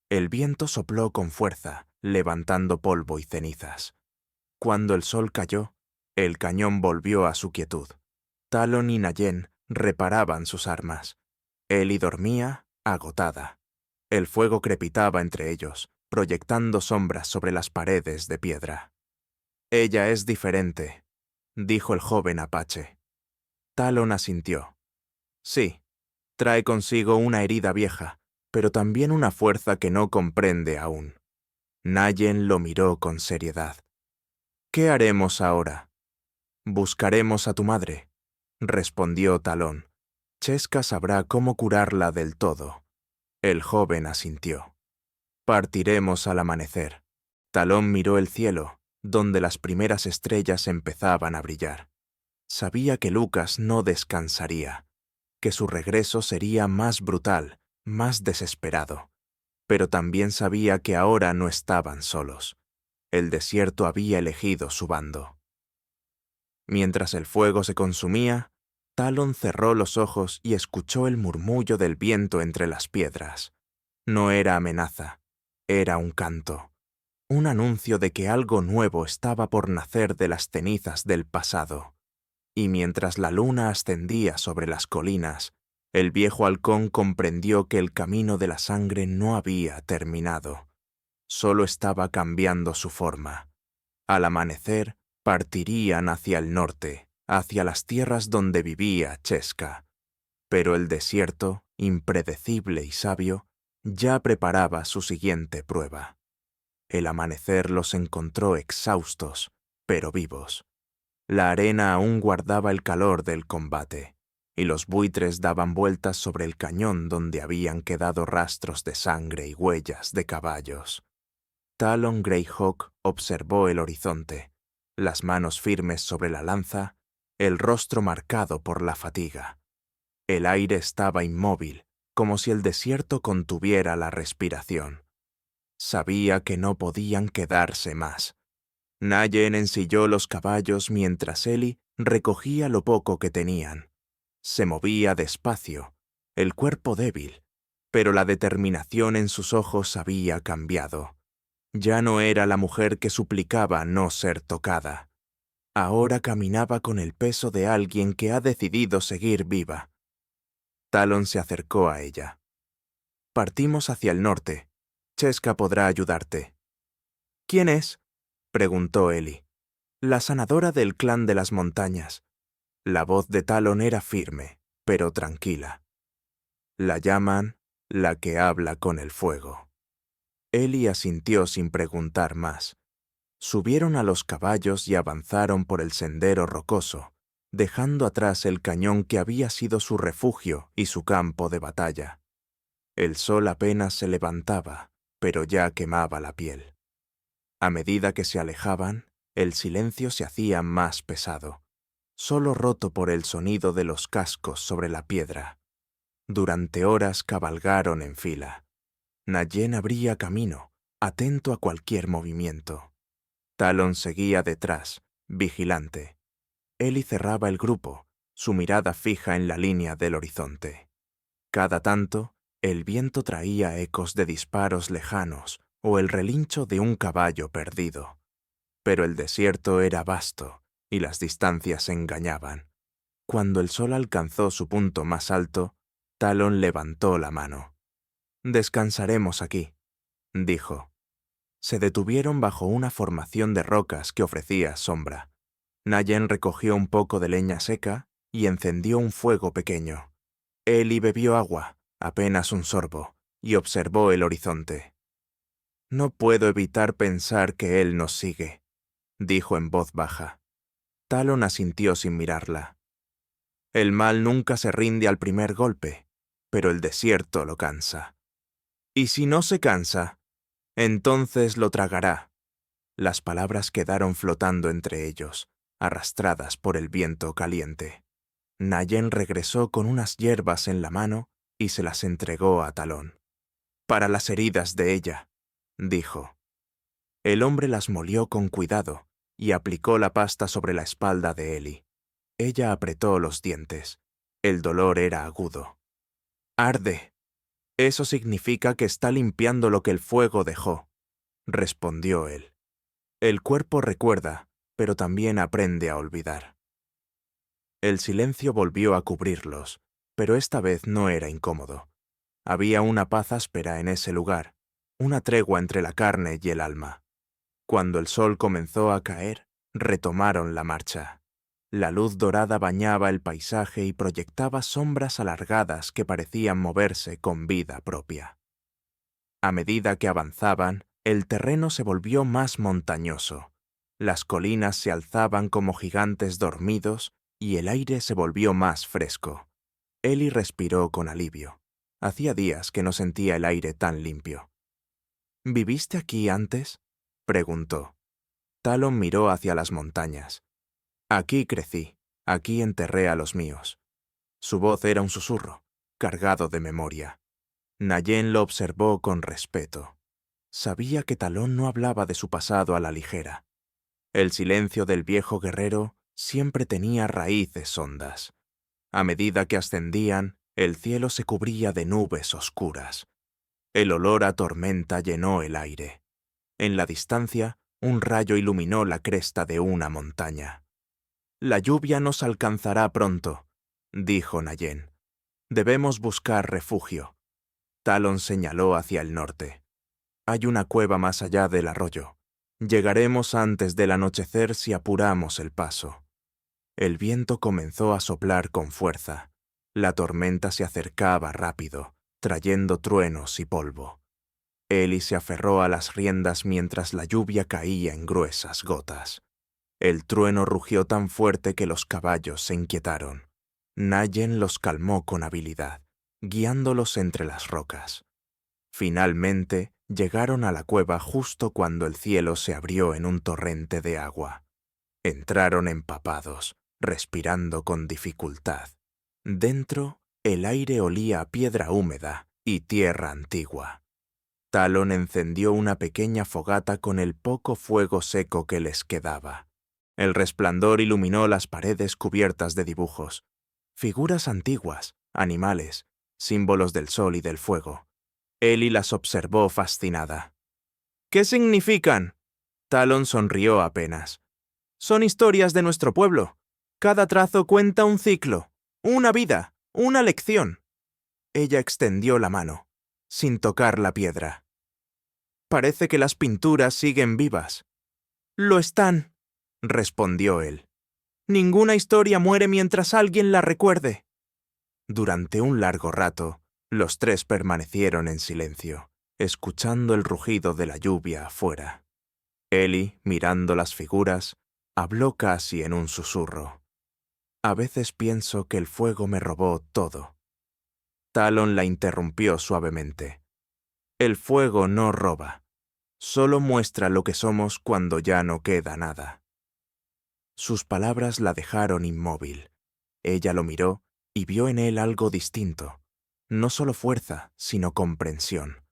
El viento sopló con fuerza, levantando polvo y cenizas. Cuando el sol cayó, el cañón volvió a su quietud. Talon y Nayen reparaban sus armas. Eli dormía, agotada. El fuego crepitaba entre ellos, proyectando sombras sobre las paredes de piedra. «Ella es diferente», dijo el joven apache. Talon asintió. «Sí, trae consigo una herida vieja, pero también una fuerza que no comprende aún». Nayen lo miró con seriedad. «¿Qué haremos ahora?». «Buscaremos a tu madre», respondió Talón. «Chesca sabrá cómo curarla del todo». El joven asintió. «Partiremos al amanecer». Talón miró el cielo, donde las primeras estrellas empezaban a brillar. Sabía que Lucas no descansaría, que su regreso sería más brutal, más desesperado. Pero también sabía que ahora no estaban solos. El desierto había elegido su bando. Mientras el fuego se consumía, Talon cerró los ojos y escuchó el murmullo del viento entre las piedras. No era amenaza, era un canto. un anuncio de que algo nuevo estaba por nacer de las cenizas del pasado. Y mientras la luna ascendía sobre las colinas, el viejo halcón comprendió que el camino de la sangre no había terminado. Solo estaba cambiando su forma. Al amanecer, partirían hacia el norte, hacia las tierras donde vivía Chesca. Pero el desierto, impredecible y sabio, ya preparaba su siguiente prueba. El amanecer los encontró exhaustos, pero vivos. La arena aún guardaba el calor del combate, y los buitres daban vueltas sobre el cañón donde habían quedado rastros de sangre y huellas de caballos. Talon Greyhawk observó el horizonte, las manos firmes sobre la lanza, el rostro marcado por la fatiga. El aire estaba inmóvil, como si el desierto contuviera la respiración. Sabía que no podían quedarse más. Nayen ensilló los caballos mientras Eli recogía lo poco que tenían. Se movía despacio, el cuerpo débil, pero la determinación en sus ojos había cambiado. Ya no era la mujer que suplicaba no ser tocada. Ahora caminaba con el peso de alguien que ha decidido seguir viva. Talon se acercó a ella. Partimos hacia el norte. Chesca podrá ayudarte. ¿Quién es?, preguntó Eli. La sanadora del clan de las montañas. La voz de Talon era firme, pero tranquila. La llaman la que habla con el fuego. Eli asintió sin preguntar más. Subieron a los caballos y avanzaron por el sendero rocoso, dejando atrás el cañón que había sido su refugio y su campo de batalla. El sol apenas se levantaba, pero ya quemaba la piel. A medida que se alejaban, el silencio se hacía más pesado, solo roto por el sonido de los cascos sobre la piedra. Durante horas cabalgaron en fila. Nayen abría camino, atento a cualquier movimiento. Talon seguía detrás, vigilante. Eli cerraba el grupo, su mirada fija en la línea del horizonte. Cada tanto, el viento traía ecos de disparos lejanos o el relincho de un caballo perdido. Pero el desierto era vasto y las distancias engañaban. Cuando el sol alcanzó su punto más alto, Talon levantó la mano. «Descansaremos aquí», dijo. Se detuvieron bajo una formación de rocas que ofrecía sombra. Nayen recogió un poco de leña seca y encendió un fuego pequeño. Eli bebió agua, apenas un sorbo, y observó el horizonte. «No puedo evitar pensar que él nos sigue», dijo en voz baja. Talon asintió sin mirarla. «El mal nunca se rinde al primer golpe, pero el desierto lo cansa. Y si no se cansa, entonces lo tragará». Las palabras quedaron flotando entre ellos, arrastradas por el viento caliente. Nayen regresó con unas hierbas en la mano y se las entregó a Talon. «Para las heridas de ella», dijo. El hombre las molió con cuidado y aplicó la pasta sobre la espalda de Eli. Ella apretó los dientes. El dolor era agudo. «Arde. Eso significa que está limpiando lo que el fuego dejó», respondió él. «El cuerpo recuerda, pero también aprende a olvidar». El silencio volvió a cubrirlos, pero esta vez no era incómodo. Había una paz áspera en ese lugar, una tregua entre la carne y el alma. Cuando el sol comenzó a caer, retomaron la marcha. La luz dorada bañaba el paisaje y proyectaba sombras alargadas que parecían moverse con vida propia. A medida que avanzaban, el terreno se volvió más montañoso. Las colinas se alzaban como gigantes dormidos y el aire se volvió más fresco. Eli respiró con alivio. Hacía días que no sentía el aire tan limpio. «¿Viviste aquí antes?», preguntó. Talon miró hacia las montañas. «Aquí crecí, aquí enterré a los míos». Su voz era un susurro, cargado de memoria. Nayen lo observó con respeto. Sabía que Talon no hablaba de su pasado a la ligera. El silencio del viejo guerrero siempre tenía raíces hondas. A medida que ascendían, el cielo se cubría de nubes oscuras. El olor a tormenta llenó el aire. En la distancia, un rayo iluminó la cresta de una montaña. «La lluvia nos alcanzará pronto», dijo Nayen. «Debemos buscar refugio». Talon señaló hacia el norte. «Hay una cueva más allá del arroyo. Llegaremos antes del anochecer si apuramos el paso». El viento comenzó a soplar con fuerza. La tormenta se acercaba rápido, trayendo truenos y polvo. Ellie se aferró a las riendas mientras la lluvia caía en gruesas gotas. El trueno rugió tan fuerte que los caballos se inquietaron. Nayen los calmó con habilidad, guiándolos entre las rocas. Finalmente, llegaron a la cueva justo cuando el cielo se abrió en un torrente de agua. Entraron empapados, respirando con dificultad. Dentro, el aire olía a piedra húmeda y tierra antigua. Talon encendió una pequeña fogata con el poco fuego seco que les quedaba. El resplandor iluminó las paredes cubiertas de dibujos. Figuras antiguas, animales, símbolos del sol y del fuego. Ellie las observó fascinada. «¿Qué significan?» Talon sonrió apenas. «Son historias de nuestro pueblo. Cada trazo cuenta un ciclo, una vida, una lección». Ella extendió la mano, sin tocar la piedra. «Parece que las pinturas siguen vivas». «Lo están», respondió él. «Ninguna historia muere mientras alguien la recuerde». Durante un largo rato, los tres permanecieron en silencio, escuchando el rugido de la lluvia afuera. Ellie, mirando las figuras, habló casi en un susurro. «A veces pienso que el fuego me robó todo». Talon la interrumpió suavemente. «El fuego no roba. Solo muestra lo que somos cuando ya no queda nada». Sus palabras la dejaron inmóvil. Ella lo miró y vio en él algo distinto. No solo fuerza, sino comprensión.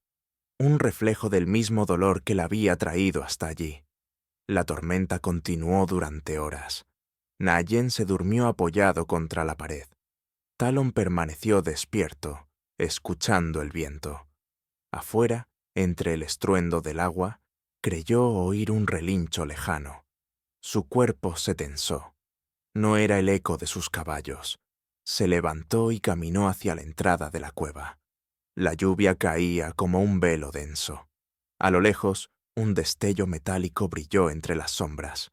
Un reflejo del mismo dolor que la había traído hasta allí. La tormenta continuó durante horas. Nayen se durmió apoyado contra la pared. Talon permaneció despierto, escuchando el viento. Afuera, entre el estruendo del agua, creyó oír un relincho lejano. Su cuerpo se tensó. No era el eco de sus caballos. Se levantó y caminó hacia la entrada de la cueva. La lluvia caía como un velo denso. A lo lejos, un destello metálico brilló entre las sombras.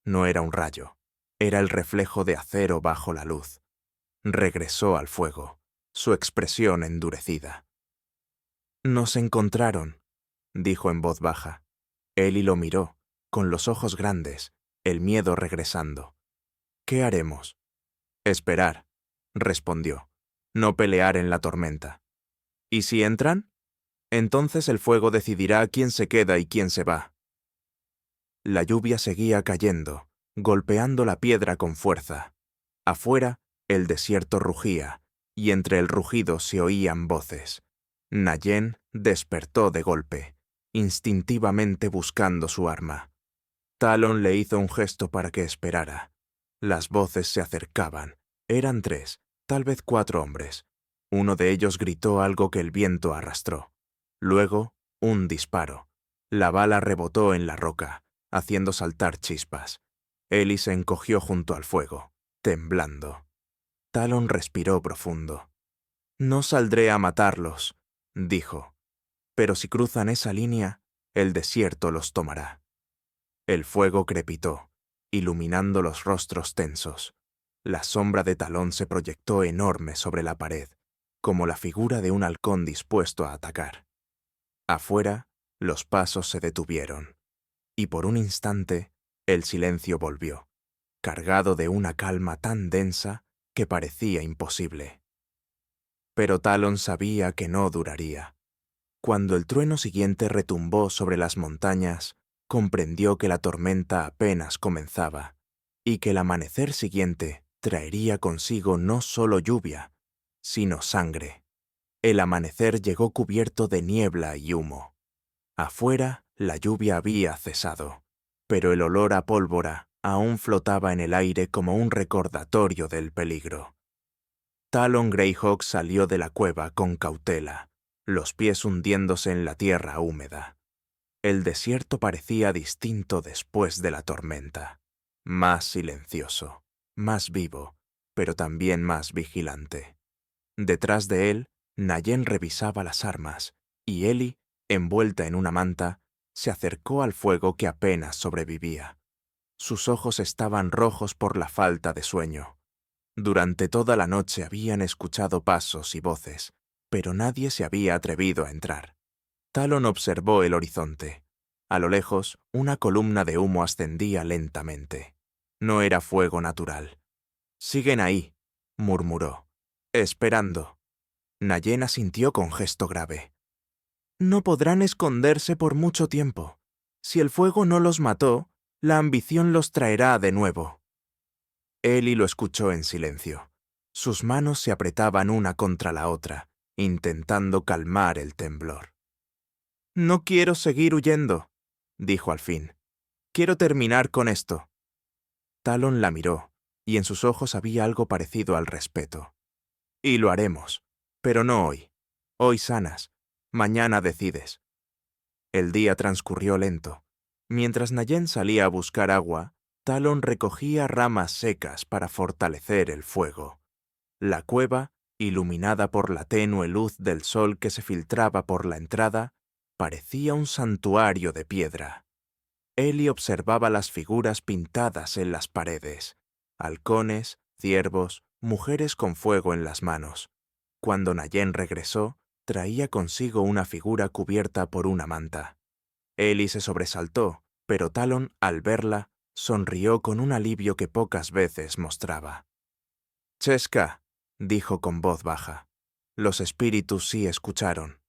No era un rayo, era el reflejo de acero bajo la luz. Regresó al fuego, su expresión endurecida. «Nos encontraron», dijo en voz baja. Ellie lo miró, con los ojos grandes, el miedo regresando. «¿Qué haremos?» «Esperar», respondió. «No pelear en la tormenta». «¿Y si entran?» «Entonces el fuego decidirá quién se queda y quién se va». La lluvia seguía cayendo, golpeando la piedra con fuerza. Afuera, el desierto rugía, y entre el rugido se oían voces. Nayen despertó de golpe, instintivamente buscando su arma. Talon le hizo un gesto para que esperara. Las voces se acercaban. Eran 3, tal vez 4 hombres. Uno de ellos gritó algo que el viento arrastró. Luego, un disparo. La bala rebotó en la roca, haciendo saltar chispas. Ellie se encogió junto al fuego, temblando. Talon respiró profundo. «No saldré a matarlos», dijo. «Pero si cruzan esa línea, el desierto los tomará». El fuego crepitó, iluminando los rostros tensos. La sombra de Talon se proyectó enorme sobre la pared, como la figura de un halcón dispuesto a atacar. Afuera, los pasos se detuvieron, y por un instante, el silencio volvió, cargado de una calma tan densa que parecía imposible. Pero Talon sabía que no duraría. Cuando el trueno siguiente retumbó sobre las montañas, comprendió que la tormenta apenas comenzaba, y que el amanecer siguiente traería consigo no solo lluvia, sino sangre. El amanecer llegó cubierto de niebla y humo. Afuera, la lluvia había cesado, pero el olor a pólvora aún flotaba en el aire como un recordatorio del peligro. Talon Greyhawk salió de la cueva con cautela, los pies hundiéndose en la tierra húmeda. El desierto parecía distinto después de la tormenta, más silencioso, más vivo, pero también más vigilante. Detrás de él, Nayen revisaba las armas, y Ellie, envuelta en una manta, se acercó al fuego que apenas sobrevivía. Sus ojos estaban rojos por la falta de sueño. Durante toda la noche habían escuchado pasos y voces, pero nadie se había atrevido a entrar. Talon observó el horizonte. A lo lejos, una columna de humo ascendía lentamente. No era fuego natural. «Siguen ahí», murmuró. «Esperando». Nayen asintió con gesto grave. «No podrán esconderse por mucho tiempo. Si el fuego no los mató, la ambición los traerá de nuevo». Ellie lo escuchó en silencio. Sus manos se apretaban una contra la otra, intentando calmar el temblor. «No quiero seguir huyendo», dijo al fin. «Quiero terminar con esto». Talon la miró, y en sus ojos había algo parecido al respeto. «Y lo haremos, pero no hoy. Hoy sanas, mañana decides». El día transcurrió lento. Mientras Nayen salía a buscar agua, Talon recogía ramas secas para fortalecer el fuego. La cueva, iluminada por la tenue luz del sol que se filtraba por la entrada, parecía un santuario de piedra. Ellie observaba las figuras pintadas en las paredes: halcones, ciervos, mujeres con fuego en las manos. Cuando Nayen regresó, traía consigo una figura cubierta por una manta. Ellie se sobresaltó, pero Talon, al verla, sonrió con un alivio que pocas veces mostraba. «Cheska», dijo con voz baja. Los espíritus sí escucharon.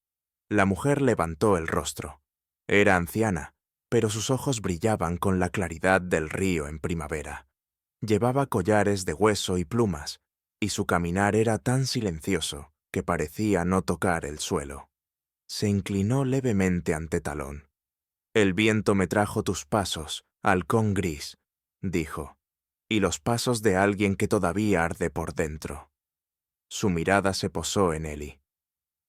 La mujer levantó el rostro. Era anciana, pero sus ojos brillaban con la claridad del río en primavera. Llevaba collares de hueso y plumas, y su caminar era tan silencioso que parecía no tocar el suelo. Se inclinó levemente ante Talon. «El viento me trajo tus pasos, halcón gris», dijo, «y los pasos de alguien que todavía arde por dentro». Su mirada se posó en Ellie.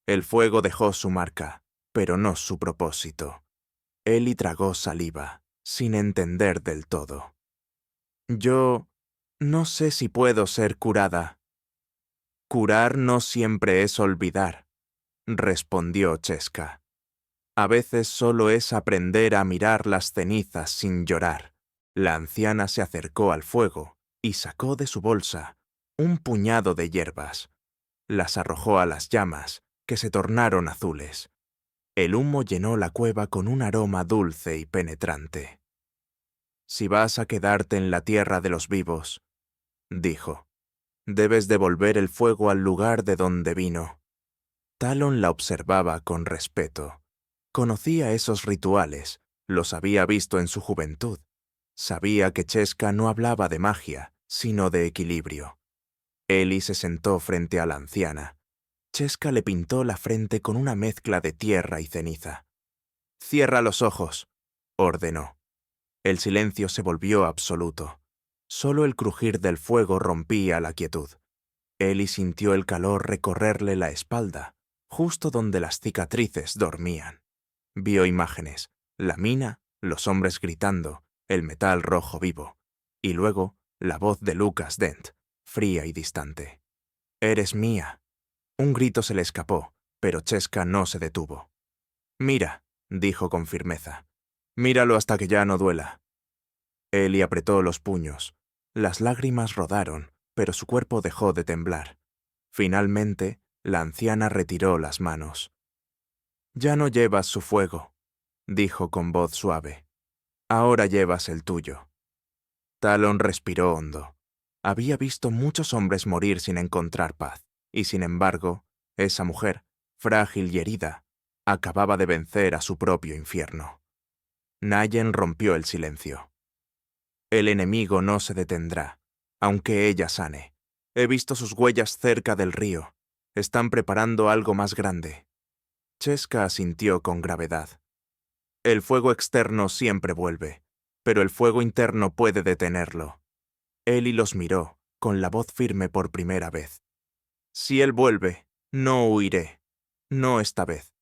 El fuego dejó su marca, pero no su propósito. Ellie tragó saliva, sin entender del todo. «Yo no sé si puedo ser curada». «Curar no siempre es olvidar», respondió Cheska. «A veces solo es aprender a mirar las cenizas sin llorar». La anciana se acercó al fuego y sacó de su bolsa un puñado de hierbas. Las arrojó a las llamas, que se tornaron azules. El humo llenó la cueva con un aroma dulce y penetrante. «Si vas a quedarte en la tierra de los vivos», dijo, «debes devolver el fuego al lugar de donde vino». Talon la observaba con respeto. Conocía esos rituales, los había visto en su juventud. Sabía que Cheska no hablaba de magia, sino de equilibrio. Ellie se sentó frente a la anciana. Cheska le pintó la frente con una mezcla de tierra y ceniza. «Cierra los ojos», ordenó. El silencio se volvió absoluto. Solo el crujir del fuego rompía la quietud. Ellie sintió el calor recorrerle la espalda, justo donde las cicatrices dormían. Vio imágenes: la mina, los hombres gritando, el metal rojo vivo, y luego la voz de Lucas Dent, fría y distante. «Eres mía». Un grito se le escapó, pero Cheska no se detuvo. «Mira», dijo con firmeza. «Míralo hasta que ya no duela». Ellie apretó los puños. Las lágrimas rodaron, pero su cuerpo dejó de temblar. Finalmente, la anciana retiró las manos. «Ya no llevas su fuego», dijo con voz suave. «Ahora llevas el tuyo». Talon respiró hondo. Había visto muchos hombres morir sin encontrar paz, y sin embargo, esa mujer, frágil y herida, acababa de vencer a su propio infierno. Nayen rompió el silencio. «El enemigo no se detendrá, aunque ella sane. He visto sus huellas cerca del río. Están preparando algo más grande». Cheska asintió con gravedad. «El fuego externo siempre vuelve, pero el fuego interno puede detenerlo». Ellie los miró, con la voz firme por primera vez. «Si él vuelve, no huiré. No esta vez».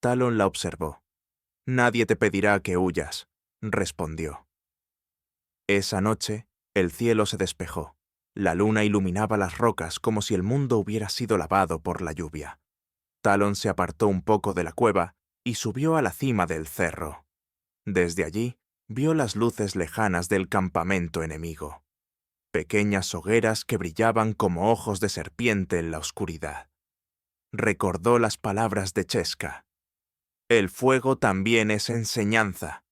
Talon la observó. Nadie te pedirá que huyas, respondió. Esa noche, el cielo se despejó. La luna iluminaba las rocas como si el mundo hubiera sido lavado por la lluvia. Talon se apartó un poco de la cueva y subió a la cima del cerro. Desde allí, vio las luces lejanas del campamento enemigo. Pequeñas hogueras que brillaban como ojos de serpiente en la oscuridad. Recordó las palabras de Cheska. El fuego también es enseñanza.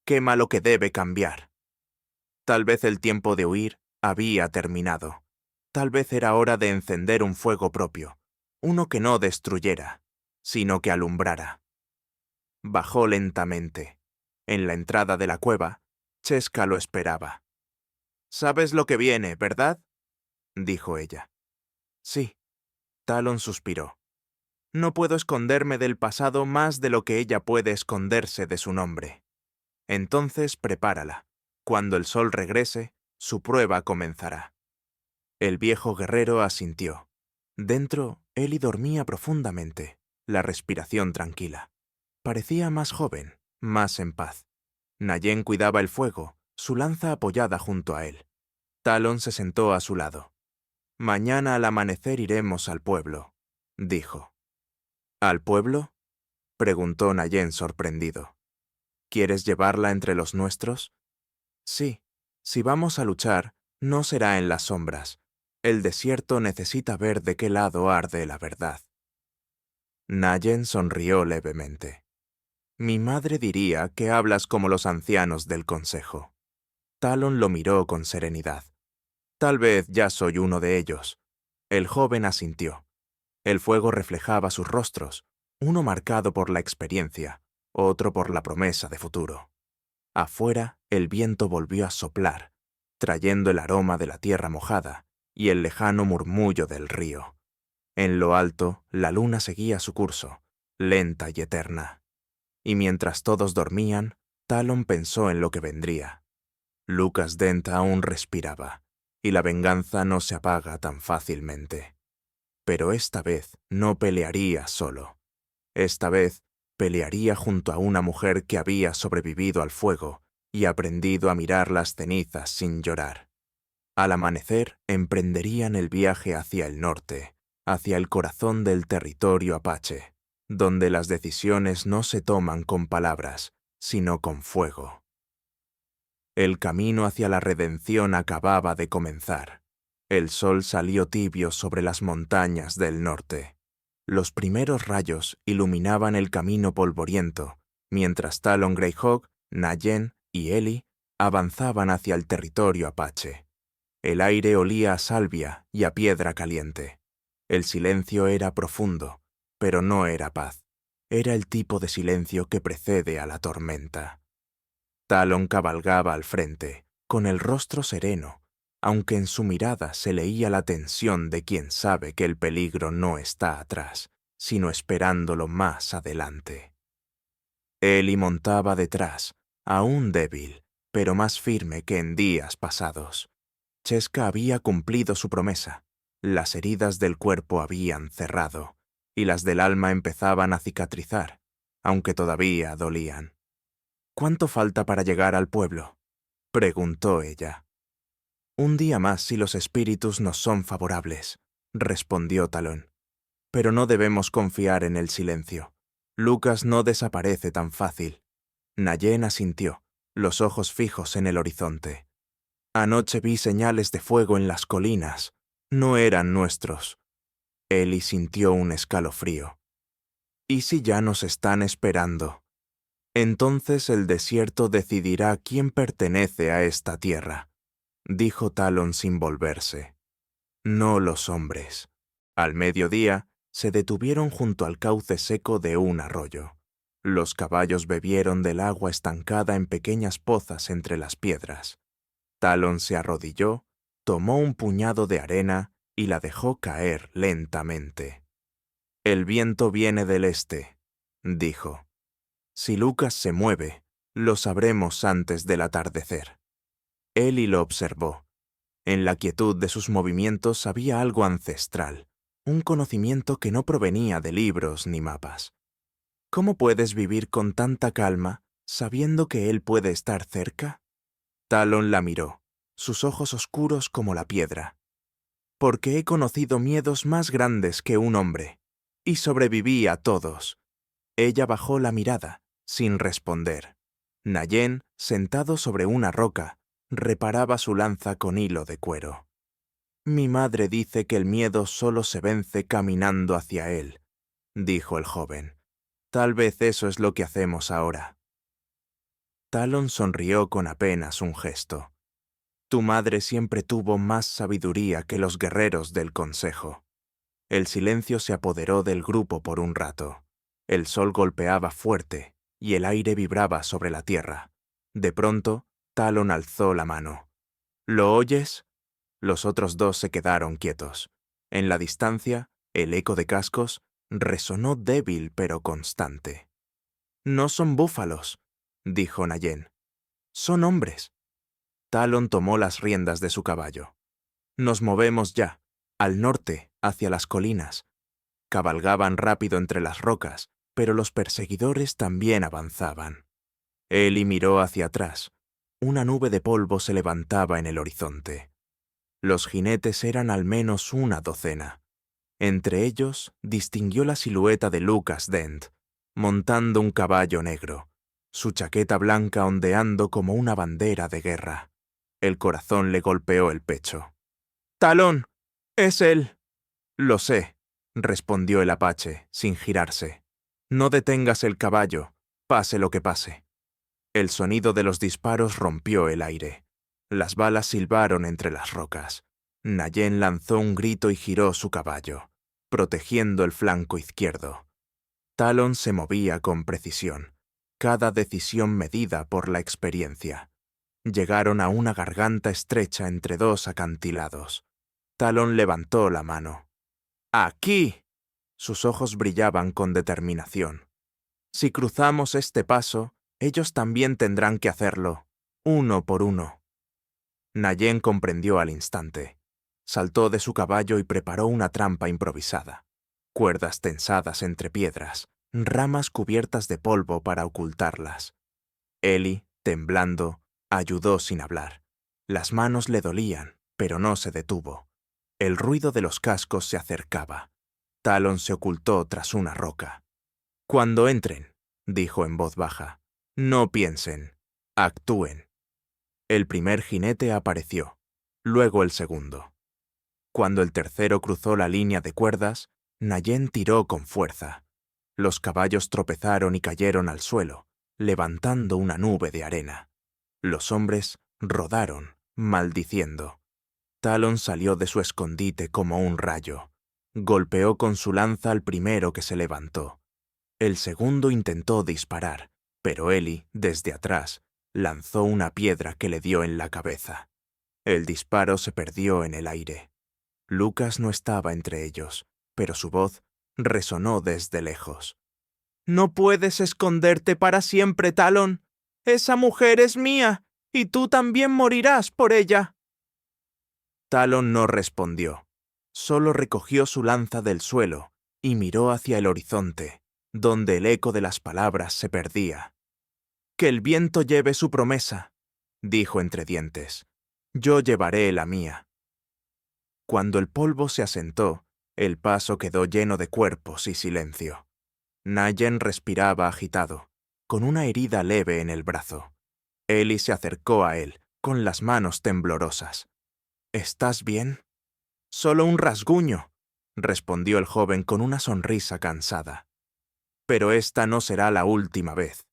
Quema lo que debe cambiar. Tal vez el tiempo de huir había terminado. Tal vez era hora de encender un fuego propio, uno que no destruyera, sino que alumbrara. Bajó lentamente. En la entrada de la cueva, Cheska lo esperaba. «¿Sabes lo que viene, verdad?», dijo ella. «Sí», Talon suspiró. «No puedo esconderme del pasado más de lo que ella puede esconderse de su nombre. Entonces prepárala. Cuando el sol regrese, su prueba comenzará». El viejo guerrero asintió. Dentro, Eli dormía profundamente, la respiración tranquila. Parecía más joven, más en paz. Nayen cuidaba el fuego, su lanza apoyada junto a él. Talon se sentó a su lado. «Mañana al amanecer iremos al pueblo», dijo. «¿Al pueblo?», preguntó Nayen sorprendido. «¿Quieres llevarla entre los nuestros?». «Sí, si vamos a luchar, no será en las sombras. El desierto necesita ver de qué lado arde la verdad». Nayen sonrió levemente. «Mi madre diría que hablas como los ancianos del consejo». Talon lo miró con serenidad. «Tal vez ya soy uno de ellos». El joven asintió. El fuego reflejaba sus rostros, uno marcado por la experiencia, otro por la promesa de futuro. Afuera, el viento volvió a soplar, trayendo el aroma de la tierra mojada y el lejano murmullo del río. En lo alto, la luna seguía su curso, lenta y eterna. Y mientras todos dormían, Talon pensó en lo que vendría. Lucas Dent aún respiraba, y la venganza no se apaga tan fácilmente. Pero esta vez no pelearía solo. Esta vez pelearía junto a una mujer que había sobrevivido al fuego y aprendido a mirar las cenizas sin llorar. Al amanecer emprenderían el viaje hacia el norte, hacia el corazón del territorio apache, donde las decisiones no se toman con palabras, sino con fuego. El camino hacia la redención acababa de comenzar. El sol salió tibio sobre las montañas del norte. Los primeros rayos iluminaban el camino polvoriento, mientras Talon Greyhawk, Nayen y Eli avanzaban hacia el territorio apache. El aire olía a salvia y a piedra caliente. El silencio era profundo, pero no era paz. Era el tipo de silencio que precede a la tormenta. Talon cabalgaba al frente, con el rostro sereno, aunque en su mirada se leía la tensión de quien sabe que el peligro no está atrás, sino esperándolo más adelante. Eli montaba detrás, aún débil, pero más firme que en días pasados. Cheska había cumplido su promesa. Las heridas del cuerpo habían cerrado, y las del alma empezaban a cicatrizar, aunque todavía dolían. «¿Cuánto falta para llegar al pueblo?», preguntó ella. «Un día más si los espíritus nos son favorables», respondió Talon. «Pero no debemos confiar en el silencio. Lucas no desaparece tan fácil». Nayen asintió, los ojos fijos en el horizonte. «Anoche vi señales de fuego en las colinas. No eran nuestros». Eli sintió un escalofrío. «¿Y si ya nos están esperando? Entonces el desierto decidirá quién pertenece a esta tierra», dijo Talon sin volverse. «No los hombres». Al mediodía, se detuvieron junto al cauce seco de un arroyo. Los caballos bebieron del agua estancada en pequeñas pozas entre las piedras. Talon se arrodilló, tomó un puñado de arena y la dejó caer lentamente. «El viento viene del este», dijo. «Si Lucas se mueve, lo sabremos antes del atardecer». Eli lo observó. En la quietud de sus movimientos había algo ancestral, un conocimiento que no provenía de libros ni mapas. ¿Cómo puedes vivir con tanta calma, sabiendo que él puede estar cerca? Talon la miró, sus ojos oscuros como la piedra. Porque he conocido miedos más grandes que un hombre, y sobreviví a todos. Ella bajó la mirada, sin responder. Nayen, sentado sobre una roca, reparaba su lanza con hilo de cuero. Mi madre dice que el miedo solo se vence caminando hacia él, dijo el joven. Tal vez eso es lo que hacemos ahora. Talon sonrió con apenas un gesto. Tu madre siempre tuvo más sabiduría que los guerreros del consejo. El silencio se apoderó del grupo por un rato. El sol golpeaba fuerte y el aire vibraba sobre la tierra. De pronto, Talon alzó la mano. ¿Lo oyes? Los otros dos se quedaron quietos. En la distancia, el eco de cascos resonó débil pero constante. No son búfalos, dijo Nayen. Son hombres. Talon tomó las riendas de su caballo. Nos movemos ya, al norte, hacia las colinas. Cabalgaban rápido entre las rocas, pero los perseguidores también avanzaban. Eli miró hacia atrás. Una nube de polvo se levantaba en el horizonte. Los jinetes eran al menos una docena. Entre ellos distinguió la silueta de Lucas Dent, montando un caballo negro, su chaqueta blanca ondeando como una bandera de guerra. El corazón le golpeó el pecho. «¡Talón! ¡Es él!» «Lo sé», respondió el apache, sin girarse. «No detengas el caballo, pase lo que pase». El sonido de los disparos rompió el aire. Las balas silbaron entre las rocas. Nayen lanzó un grito y giró su caballo, protegiendo el flanco izquierdo. Talon se movía con precisión, cada decisión medida por la experiencia. Llegaron a una garganta estrecha entre dos acantilados. Talon levantó la mano. ¡Aquí! Sus ojos brillaban con determinación. Si cruzamos este paso, ellos también tendrán que hacerlo, uno por uno. Nayen comprendió al instante. Saltó de su caballo y preparó una trampa improvisada. Cuerdas tensadas entre piedras, ramas cubiertas de polvo para ocultarlas. Eli, temblando, ayudó sin hablar. Las manos le dolían, pero no se detuvo. El ruido de los cascos se acercaba. Talon se ocultó tras una roca. «Cuando entren», dijo en voz baja, «no piensen, actúen». El primer jinete apareció, luego el segundo. Cuando el tercero cruzó la línea de cuerdas, Nayen tiró con fuerza. Los caballos tropezaron y cayeron al suelo, levantando una nube de arena. Los hombres rodaron, maldiciendo. Talon salió de su escondite como un rayo. Golpeó con su lanza al primero que se levantó. El segundo intentó disparar, pero Eli, desde atrás, lanzó una piedra que le dio en la cabeza. El disparo se perdió en el aire. Lucas no estaba entre ellos, pero su voz resonó desde lejos. «No puedes esconderte para siempre, Talon. Esa mujer es mía, y tú también morirás por ella». Talon no respondió. Solo recogió su lanza del suelo y miró hacia el horizonte, donde el eco de las palabras se perdía. «Que el viento lleve su promesa», dijo entre dientes. «Yo llevaré la mía». Cuando el polvo se asentó, el paso quedó lleno de cuerpos y silencio. Nayen respiraba agitado, con una herida leve en el brazo. Eli se acercó a él, con las manos temblorosas. «¿Estás bien?» «Solo un rasguño», respondió el joven con una sonrisa cansada. «Pero esta no será la última vez».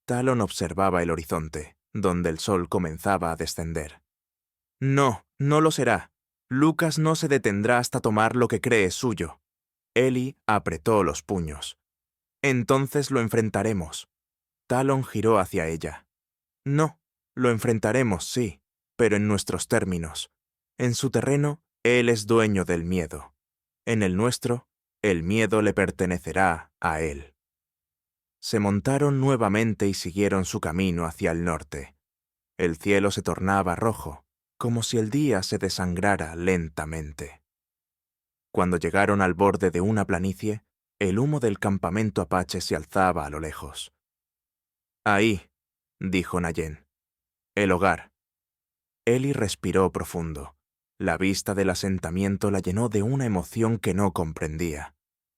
Talon observaba el horizonte, donde el sol comenzaba a descender. «No, no lo será. Lucas no se detendrá hasta tomar lo que cree suyo». Eli apretó los puños. «Entonces lo enfrentaremos». Talon giró hacia ella. «No, lo enfrentaremos, sí, pero en nuestros términos. En su terreno, él es dueño del miedo. En el nuestro, el miedo le pertenecerá a él». Se montaron nuevamente y siguieron su camino hacia el norte. El cielo se tornaba rojo, como si el día se desangrara lentamente. Cuando llegaron al borde de una planicie, El humo del campamento apache se alzaba a lo lejos. «Ahí», dijo Nayen. «El hogar». Eli respiró profundo. La vista del asentamiento la llenó de una emoción que no comprendía,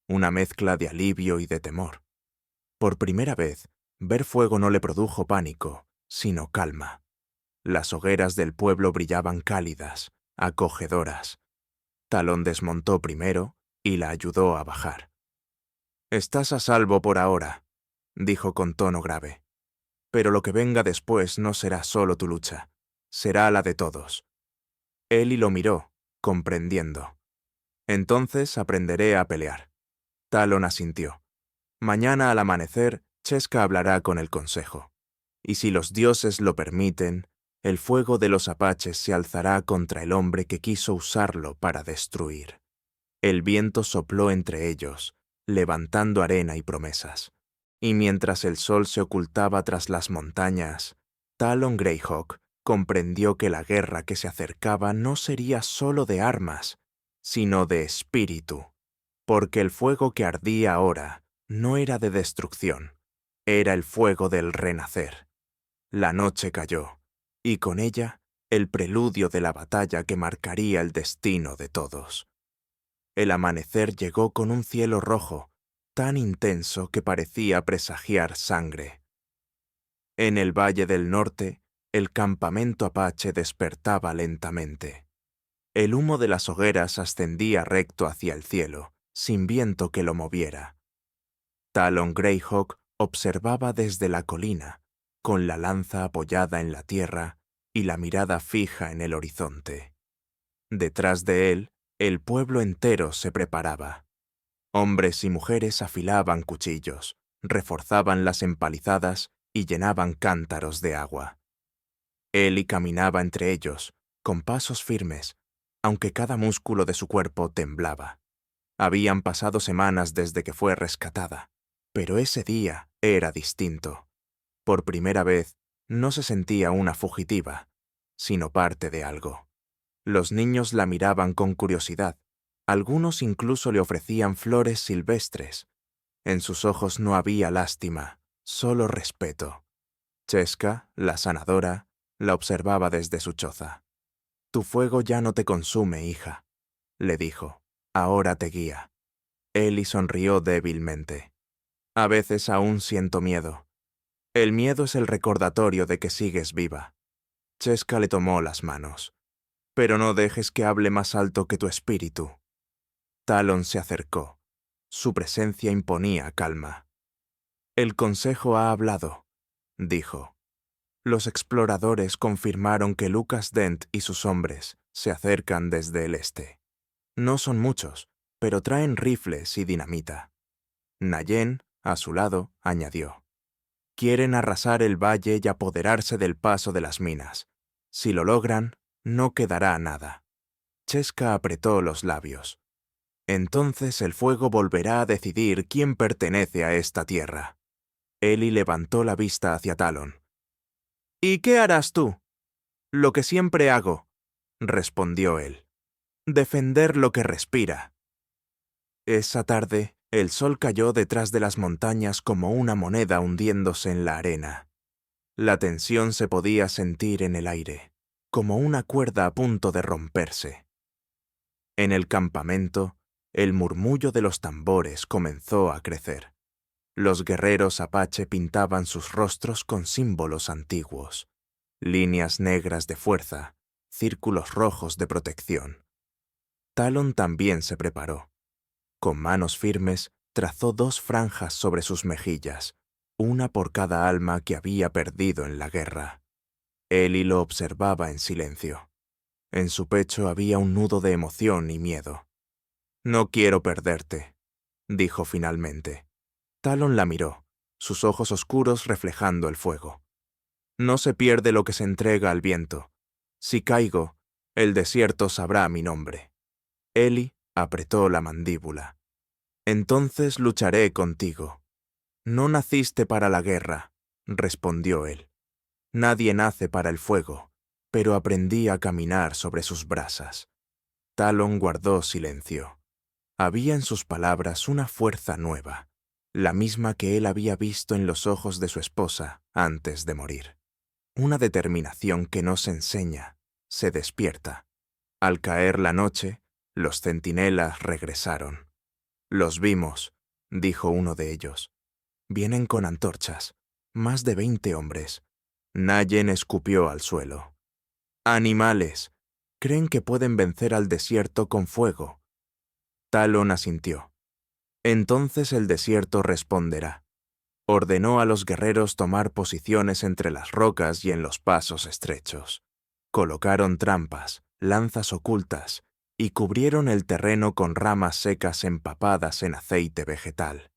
una mezcla de alivio y de temor. Por primera vez, ver fuego no le produjo pánico, sino calma. Las hogueras del pueblo brillaban cálidas, acogedoras. Talón desmontó primero y la ayudó a bajar. «Estás a salvo por ahora», dijo con tono grave. «Pero lo que venga después no será solo tu lucha, será la de todos». Eli lo miró, comprendiendo. «Entonces aprenderé a pelear». Talon asintió. «Mañana al amanecer, Cheska hablará con el consejo. Y si los dioses lo permiten, el fuego de los apaches se alzará contra el hombre que quiso usarlo para destruir». El viento sopló entre ellos, levantando arena y promesas. Y mientras el sol se ocultaba tras las montañas, Talon Greyhawk comprendió que la guerra que se acercaba no sería solo de armas, sino de espíritu, porque el fuego que ardía ahora no era de destrucción, era el fuego del renacer. La noche cayó, y con ella el preludio de la batalla que marcaría el destino de todos. El amanecer llegó con un cielo rojo, tan intenso que parecía presagiar sangre. En el valle del norte, el campamento apache despertaba lentamente. El humo de las hogueras ascendía recto hacia el cielo, sin viento que lo moviera. Talon Greyhawk observaba desde la colina, con la lanza apoyada en la tierra y la mirada fija en el horizonte. Detrás de él, el pueblo entero se preparaba. Hombres y mujeres afilaban cuchillos, reforzaban las empalizadas y llenaban cántaros de agua. Eli caminaba entre ellos, con pasos firmes, aunque cada músculo de su cuerpo temblaba. Habían pasado semanas desde que fue rescatada, pero ese día era distinto. Por primera vez, no se sentía una fugitiva, sino parte de algo. Los niños la miraban con curiosidad. Algunos incluso le ofrecían flores silvestres. En sus ojos no había lástima, solo respeto. Cheska, la sanadora, la observaba desde su choza. «Tu fuego ya no te consume, hija», le dijo. «Ahora te guía». Eli sonrió débilmente. «A veces aún siento miedo. El miedo es el recordatorio de que sigues viva». Cheska le tomó las manos. «Pero no dejes que hable más alto que tu espíritu». Talon se acercó. Su presencia imponía calma. «El consejo ha hablado», dijo. «Los exploradores confirmaron que Lucas Dent y sus hombres se acercan desde el este. No son muchos, pero traen rifles y dinamita». Nayen, a su lado, añadió. «Quieren arrasar el valle y apoderarse del paso de las minas. Si lo logran, no quedará nada». Cheska apretó los labios. «Entonces el fuego volverá a decidir quién pertenece a esta tierra». Eli levantó la vista hacia Talon. «¿Y qué harás tú?» «Lo que siempre hago», respondió él. «Defender lo que respira». Esa tarde, el sol cayó detrás de las montañas como una moneda hundiéndose en la arena. La tensión se podía sentir en el aire, como una cuerda a punto de romperse. En el campamento, el murmullo de los tambores comenzó a crecer. Los guerreros apache pintaban sus rostros con símbolos antiguos, líneas negras de fuerza, círculos rojos de protección. Talon también se preparó. Con manos firmes, trazó 2 franjas sobre sus mejillas, una por cada alma que había perdido en la guerra. Eli lo observaba en silencio. En su pecho había un nudo de emoción y miedo. «No quiero perderte», dijo finalmente. Talon la miró, sus ojos oscuros reflejando el fuego. «No se pierde lo que se entrega al viento. Si caigo, el desierto sabrá mi nombre». Eli apretó la mandíbula. «Entonces lucharé contigo». «No naciste para la guerra», respondió él. «Nadie nace para el fuego, pero aprendí a caminar sobre sus brasas». Talon guardó silencio. Había en sus palabras una fuerza nueva, la misma que él había visto en los ojos de su esposa antes de morir. Una determinación que no se enseña, se despierta. Al caer la noche, los centinelas regresaron. «Los vimos», dijo uno de ellos. «Vienen con antorchas, más de 20 hombres». Nayen escupió al suelo. «¡Animales! Creen que pueden vencer al desierto con fuego». Talon asintió. «Entonces el desierto responderá». Ordenó a los guerreros tomar posiciones entre las rocas y en los pasos estrechos. Colocaron trampas, lanzas ocultas, y cubrieron el terreno con ramas secas empapadas en aceite vegetal.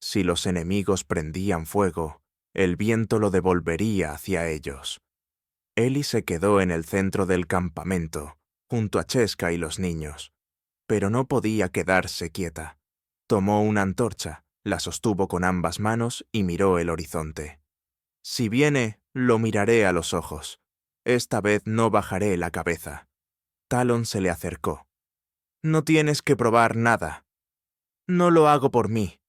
Si los enemigos prendían fuego, el viento lo devolvería hacia ellos. Eli se quedó en el centro del campamento, junto a Chesca y los niños. Pero no podía quedarse quieta. Tomó una antorcha, la sostuvo con ambas manos y miró el horizonte. «Si viene, lo miraré a los ojos. Esta vez no bajaré la cabeza». Talon se le acercó. «No tienes que probar nada». «No lo hago por mí»,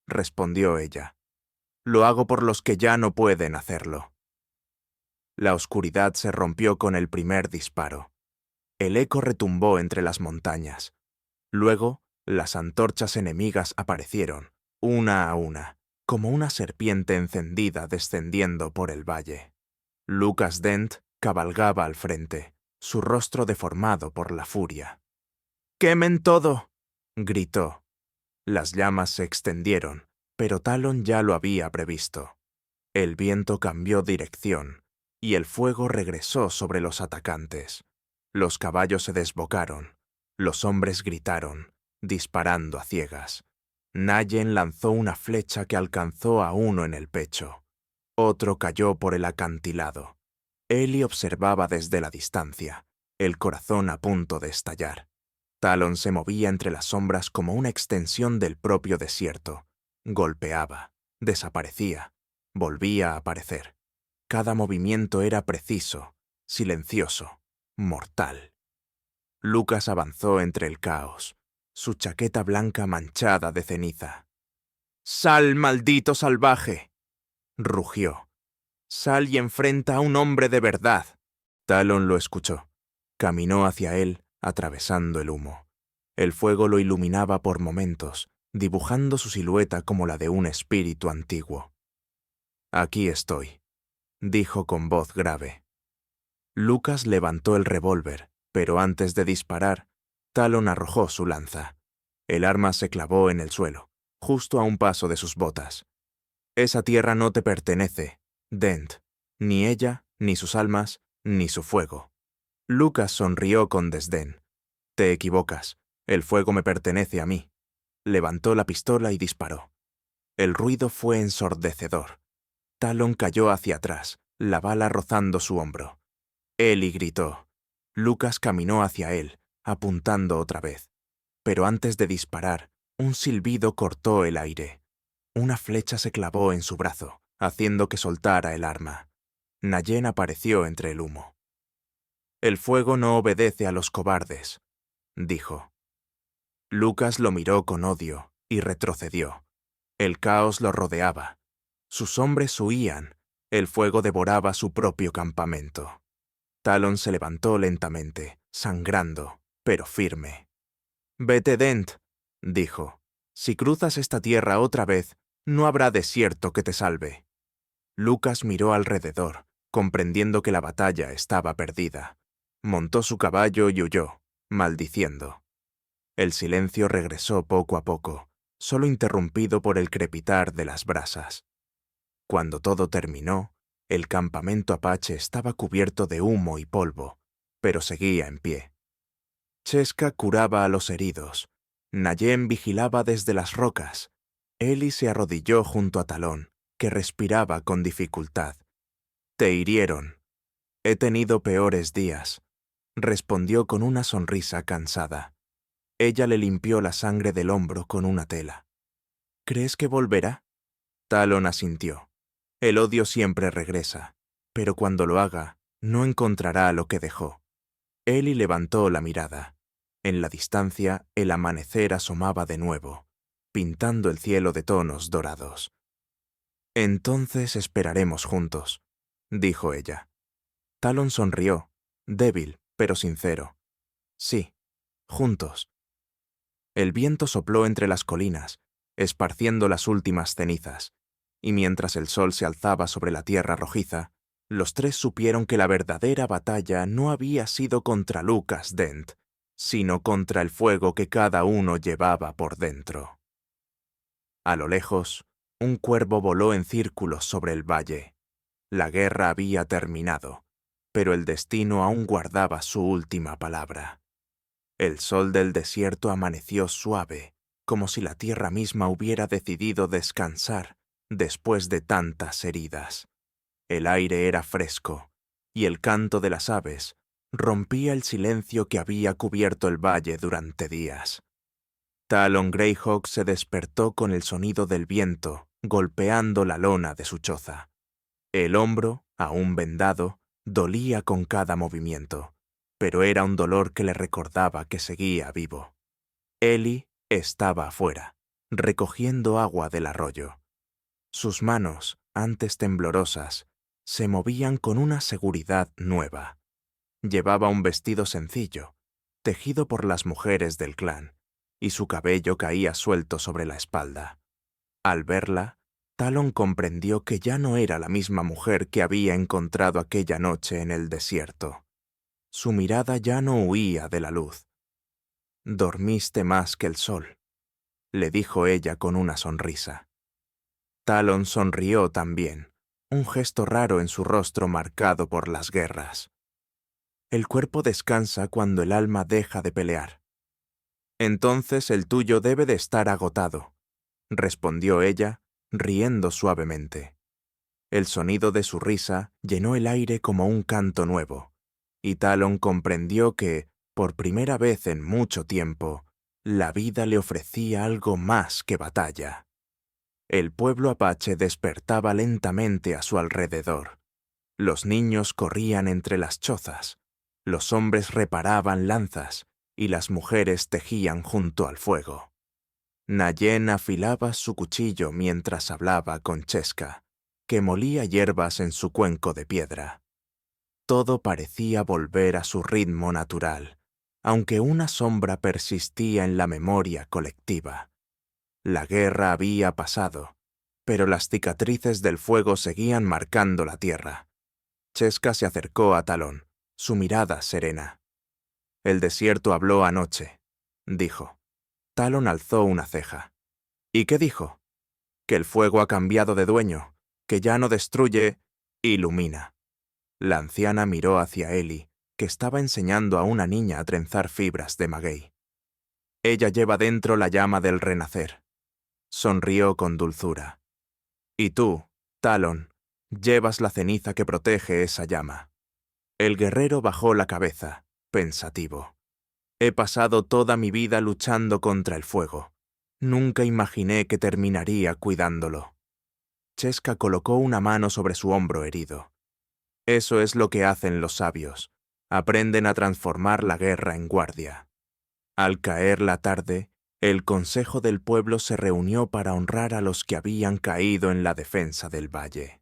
respondió ella. «Lo hago por los que ya no pueden hacerlo». La oscuridad se rompió con el primer disparo. El eco retumbó entre las montañas. Luego, las antorchas enemigas aparecieron, una a una, como una serpiente encendida descendiendo por el valle. Lucas Dent cabalgaba al frente, su rostro deformado por la furia. «¡Quemen todo!», gritó. Las llamas se extendieron, pero Talon ya lo había previsto. El viento cambió dirección, y el fuego regresó sobre los atacantes. Los caballos se desbocaron, los hombres gritaron, disparando a ciegas. Nayen lanzó una flecha que alcanzó a uno en el pecho. Otro cayó por el acantilado. Eli observaba desde la distancia, el corazón a punto de estallar. Talon se movía entre las sombras como una extensión del propio desierto. Golpeaba, desaparecía, volvía a aparecer. Cada movimiento era preciso, silencioso, mortal. Lucas avanzó entre el caos, su chaqueta blanca manchada de ceniza. «¡Sal, maldito salvaje!», rugió. «Sal y enfrenta a un hombre de verdad». Talon lo escuchó. Caminó hacia él, atravesando el humo. El fuego lo iluminaba por momentos, dibujando su silueta como la de un espíritu antiguo. «Aquí estoy», dijo con voz grave. Lucas levantó el revólver, pero antes de disparar, Talon arrojó su lanza. El arma se clavó en el suelo, justo a un paso de sus botas. «Esa tierra no te pertenece, Dent, ni ella, ni sus almas, ni su fuego». Lucas sonrió con desdén. «Te equivocas, el fuego me pertenece a mí». Levantó la pistola y disparó. El ruido fue ensordecedor. Talon cayó hacia atrás, la bala rozando su hombro. Eli gritó. Lucas caminó hacia él, apuntando otra vez. Pero antes de disparar, un silbido cortó el aire. Una flecha se clavó en su brazo, haciendo que soltara el arma. Nayen apareció entre el humo. «El fuego no obedece a los cobardes», dijo. Lucas lo miró con odio y retrocedió. El caos lo rodeaba. Sus hombres huían. El fuego devoraba su propio campamento. Talon se levantó lentamente, sangrando, pero firme. «Vete, Dent», dijo. «Si cruzas esta tierra otra vez, no habrá desierto que te salve». Lucas miró alrededor, comprendiendo que la batalla estaba perdida. Montó su caballo y huyó, maldiciendo. El silencio regresó poco a poco, solo interrumpido por el crepitar de las brasas. Cuando todo terminó, el campamento apache estaba cubierto de humo y polvo, pero seguía en pie. Chesca curaba a los heridos. Nayen vigilaba desde las rocas. Eli se arrodilló junto a Talon, que respiraba con dificultad. «Te hirieron». «He tenido peores días», respondió con una sonrisa cansada. Ella le limpió la sangre del hombro con una tela. «¿Crees que volverá?» Talon asintió. El odio siempre regresa, pero cuando lo haga, no encontrará lo que dejó. Eli levantó la mirada. En la distancia, el amanecer asomaba de nuevo, pintando el cielo de tonos dorados. «Entonces esperaremos juntos», dijo ella. Talon sonrió, débil, pero sincero. «Sí, juntos». El viento sopló entre las colinas, esparciendo las últimas cenizas, y mientras el sol se alzaba sobre la tierra rojiza, los tres supieron que la verdadera batalla no había sido contra Lucas Dent, sino contra el fuego que cada uno llevaba por dentro. A lo lejos, un cuervo voló en círculos sobre el valle. La guerra había terminado, pero el destino aún guardaba su última palabra. El sol del desierto amaneció suave, como si la tierra misma hubiera decidido descansar después de tantas heridas. El aire era fresco, y el canto de las aves rompía el silencio que había cubierto el valle durante días. Talon Greyhawk se despertó con el sonido del viento golpeando la lona de su choza. El hombro, aún vendado, dolía con cada movimiento, pero era un dolor que le recordaba que seguía vivo. Ellie estaba afuera, recogiendo agua del arroyo. Sus manos, antes temblorosas, se movían con una seguridad nueva. Llevaba un vestido sencillo, tejido por las mujeres del clan, y su cabello caía suelto sobre la espalda. Al verla, Talon comprendió que ya no era la misma mujer que había encontrado aquella noche en el desierto. Su mirada ya no huía de la luz. «Dormiste más que el sol», le dijo ella con una sonrisa. Talon sonrió también, un gesto raro en su rostro marcado por las guerras. «El cuerpo descansa cuando el alma deja de pelear». «Entonces el tuyo debe de estar agotado», respondió ella, riendo suavemente. El sonido de su risa llenó el aire como un canto nuevo, y Talon comprendió que, por primera vez en mucho tiempo, la vida le ofrecía algo más que batalla. El pueblo apache despertaba lentamente a su alrededor. Los niños corrían entre las chozas, los hombres reparaban lanzas y las mujeres tejían junto al fuego. Nayen afilaba su cuchillo mientras hablaba con Cheska, que molía hierbas en su cuenco de piedra. Todo parecía volver a su ritmo natural, aunque una sombra persistía en la memoria colectiva. La guerra había pasado, pero las cicatrices del fuego seguían marcando la tierra. Cheska se acercó a Talon, su mirada serena. «El desierto habló anoche», dijo. Talon alzó una ceja. «¿Y qué dijo?» «Que el fuego ha cambiado de dueño, que ya no destruye, ilumina». La anciana miró hacia Ellie, que estaba enseñando a una niña a trenzar fibras de maguey. «Ella lleva dentro la llama del renacer». Sonrió con dulzura. «Y tú, Talon, llevas la ceniza que protege esa llama». El guerrero bajó la cabeza, pensativo. «He pasado toda mi vida luchando contra el fuego. Nunca imaginé que terminaría cuidándolo». Cheska colocó una mano sobre su hombro herido. «Eso es lo que hacen los sabios. Aprenden a transformar la guerra en guardia». Al caer la tarde, el consejo del pueblo se reunió para honrar a los que habían caído en la defensa del valle.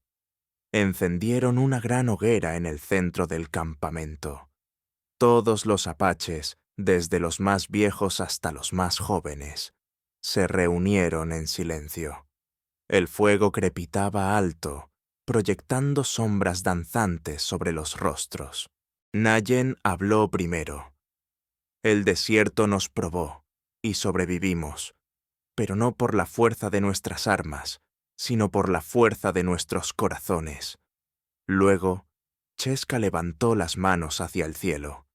Encendieron una gran hoguera en el centro del campamento. Todos los apaches, desde los más viejos hasta los más jóvenes, se reunieron en silencio. El fuego crepitaba alto, proyectando sombras danzantes sobre los rostros. Nayen habló primero. «El desierto nos probó, y sobrevivimos, pero no por la fuerza de nuestras armas, sino por la fuerza de nuestros corazones». Luego, Cheska levantó las manos hacia el cielo.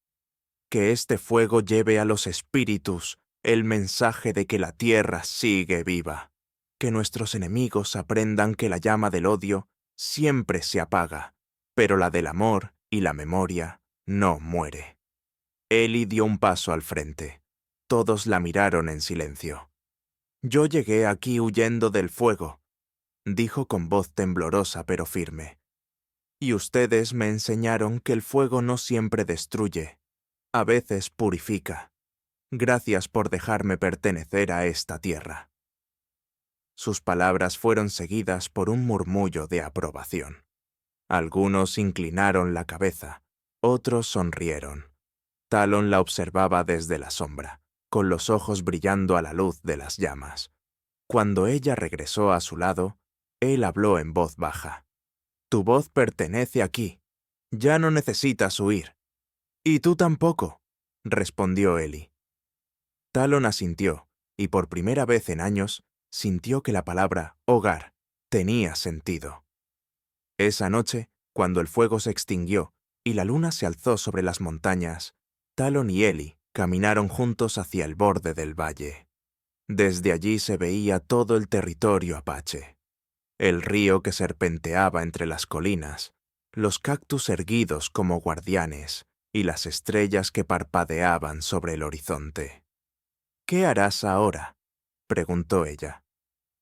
«Que este fuego lleve a los espíritus el mensaje de que la tierra sigue viva. Que nuestros enemigos aprendan que la llama del odio siempre se apaga, pero la del amor y la memoria no muere». Ellie dio un paso al frente. Todos la miraron en silencio. «Yo llegué aquí huyendo del fuego», dijo con voz temblorosa pero firme. «Y ustedes me enseñaron que el fuego no siempre destruye, a veces purifica». Gracias por dejarme pertenecer a esta tierra. Sus palabras fueron seguidas por un murmullo de aprobación. Algunos inclinaron la cabeza, otros sonrieron. Talon la observaba desde la sombra, con los ojos brillando a la luz de las llamas. Cuando ella regresó a su lado, él habló en voz baja. «Tu voz pertenece aquí. Ya no necesitas huir». «Y tú tampoco», respondió Ellie. Talon asintió, y por primera vez en años sintió que la palabra hogar tenía sentido. Esa noche, cuando el fuego se extinguió y la luna se alzó sobre las montañas, Talon y Ellie caminaron juntos hacia el borde del valle. Desde allí se veía todo el territorio apache. El río que serpenteaba entre las colinas, los cactus erguidos como guardianes y las estrellas que parpadeaban sobre el horizonte. «¿Qué harás ahora?», preguntó ella.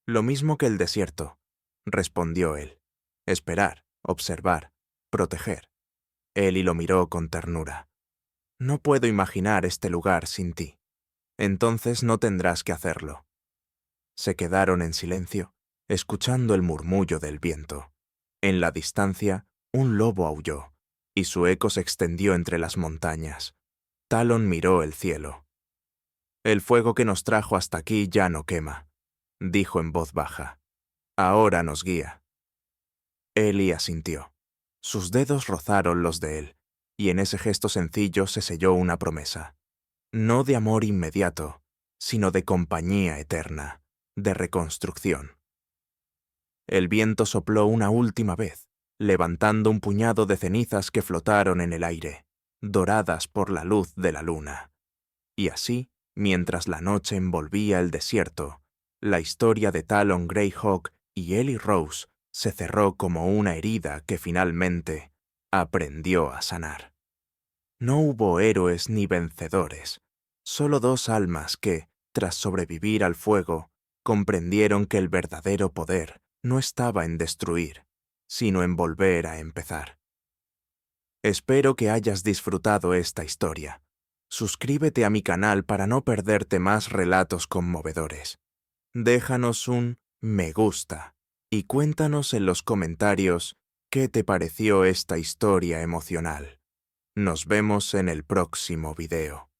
«Lo mismo que el desierto», respondió él. «Esperar, observar, proteger». Ellie lo miró con ternura. «No puedo imaginar este lugar sin ti. Entonces no tendrás que hacerlo». Se quedaron en silencio, escuchando el murmullo del viento. En la distancia, un lobo aulló, y su eco se extendió entre las montañas. Talon miró el cielo. «El fuego que nos trajo hasta aquí ya no quema», dijo en voz baja. «Ahora nos guía». Ellie asintió. Sus dedos rozaron los de él, y en ese gesto sencillo se selló una promesa. No de amor inmediato, sino de compañía eterna, de reconstrucción. El viento sopló una última vez, levantando un puñado de cenizas que flotaron en el aire, doradas por la luz de la luna. Y así, mientras la noche envolvía el desierto, la historia de Talon Greyhawk y Ellie Rose se cerró como una herida que finalmente aprendió a sanar. No hubo héroes ni vencedores, solo dos almas que, tras sobrevivir al fuego, comprendieron que el verdadero poder no estaba en destruir, sino en volver a empezar. Espero que hayas disfrutado esta historia. Suscríbete a mi canal para no perderte más relatos conmovedores. Déjanos un me gusta y cuéntanos en los comentarios qué te pareció esta historia emocional. Nos vemos en el próximo video.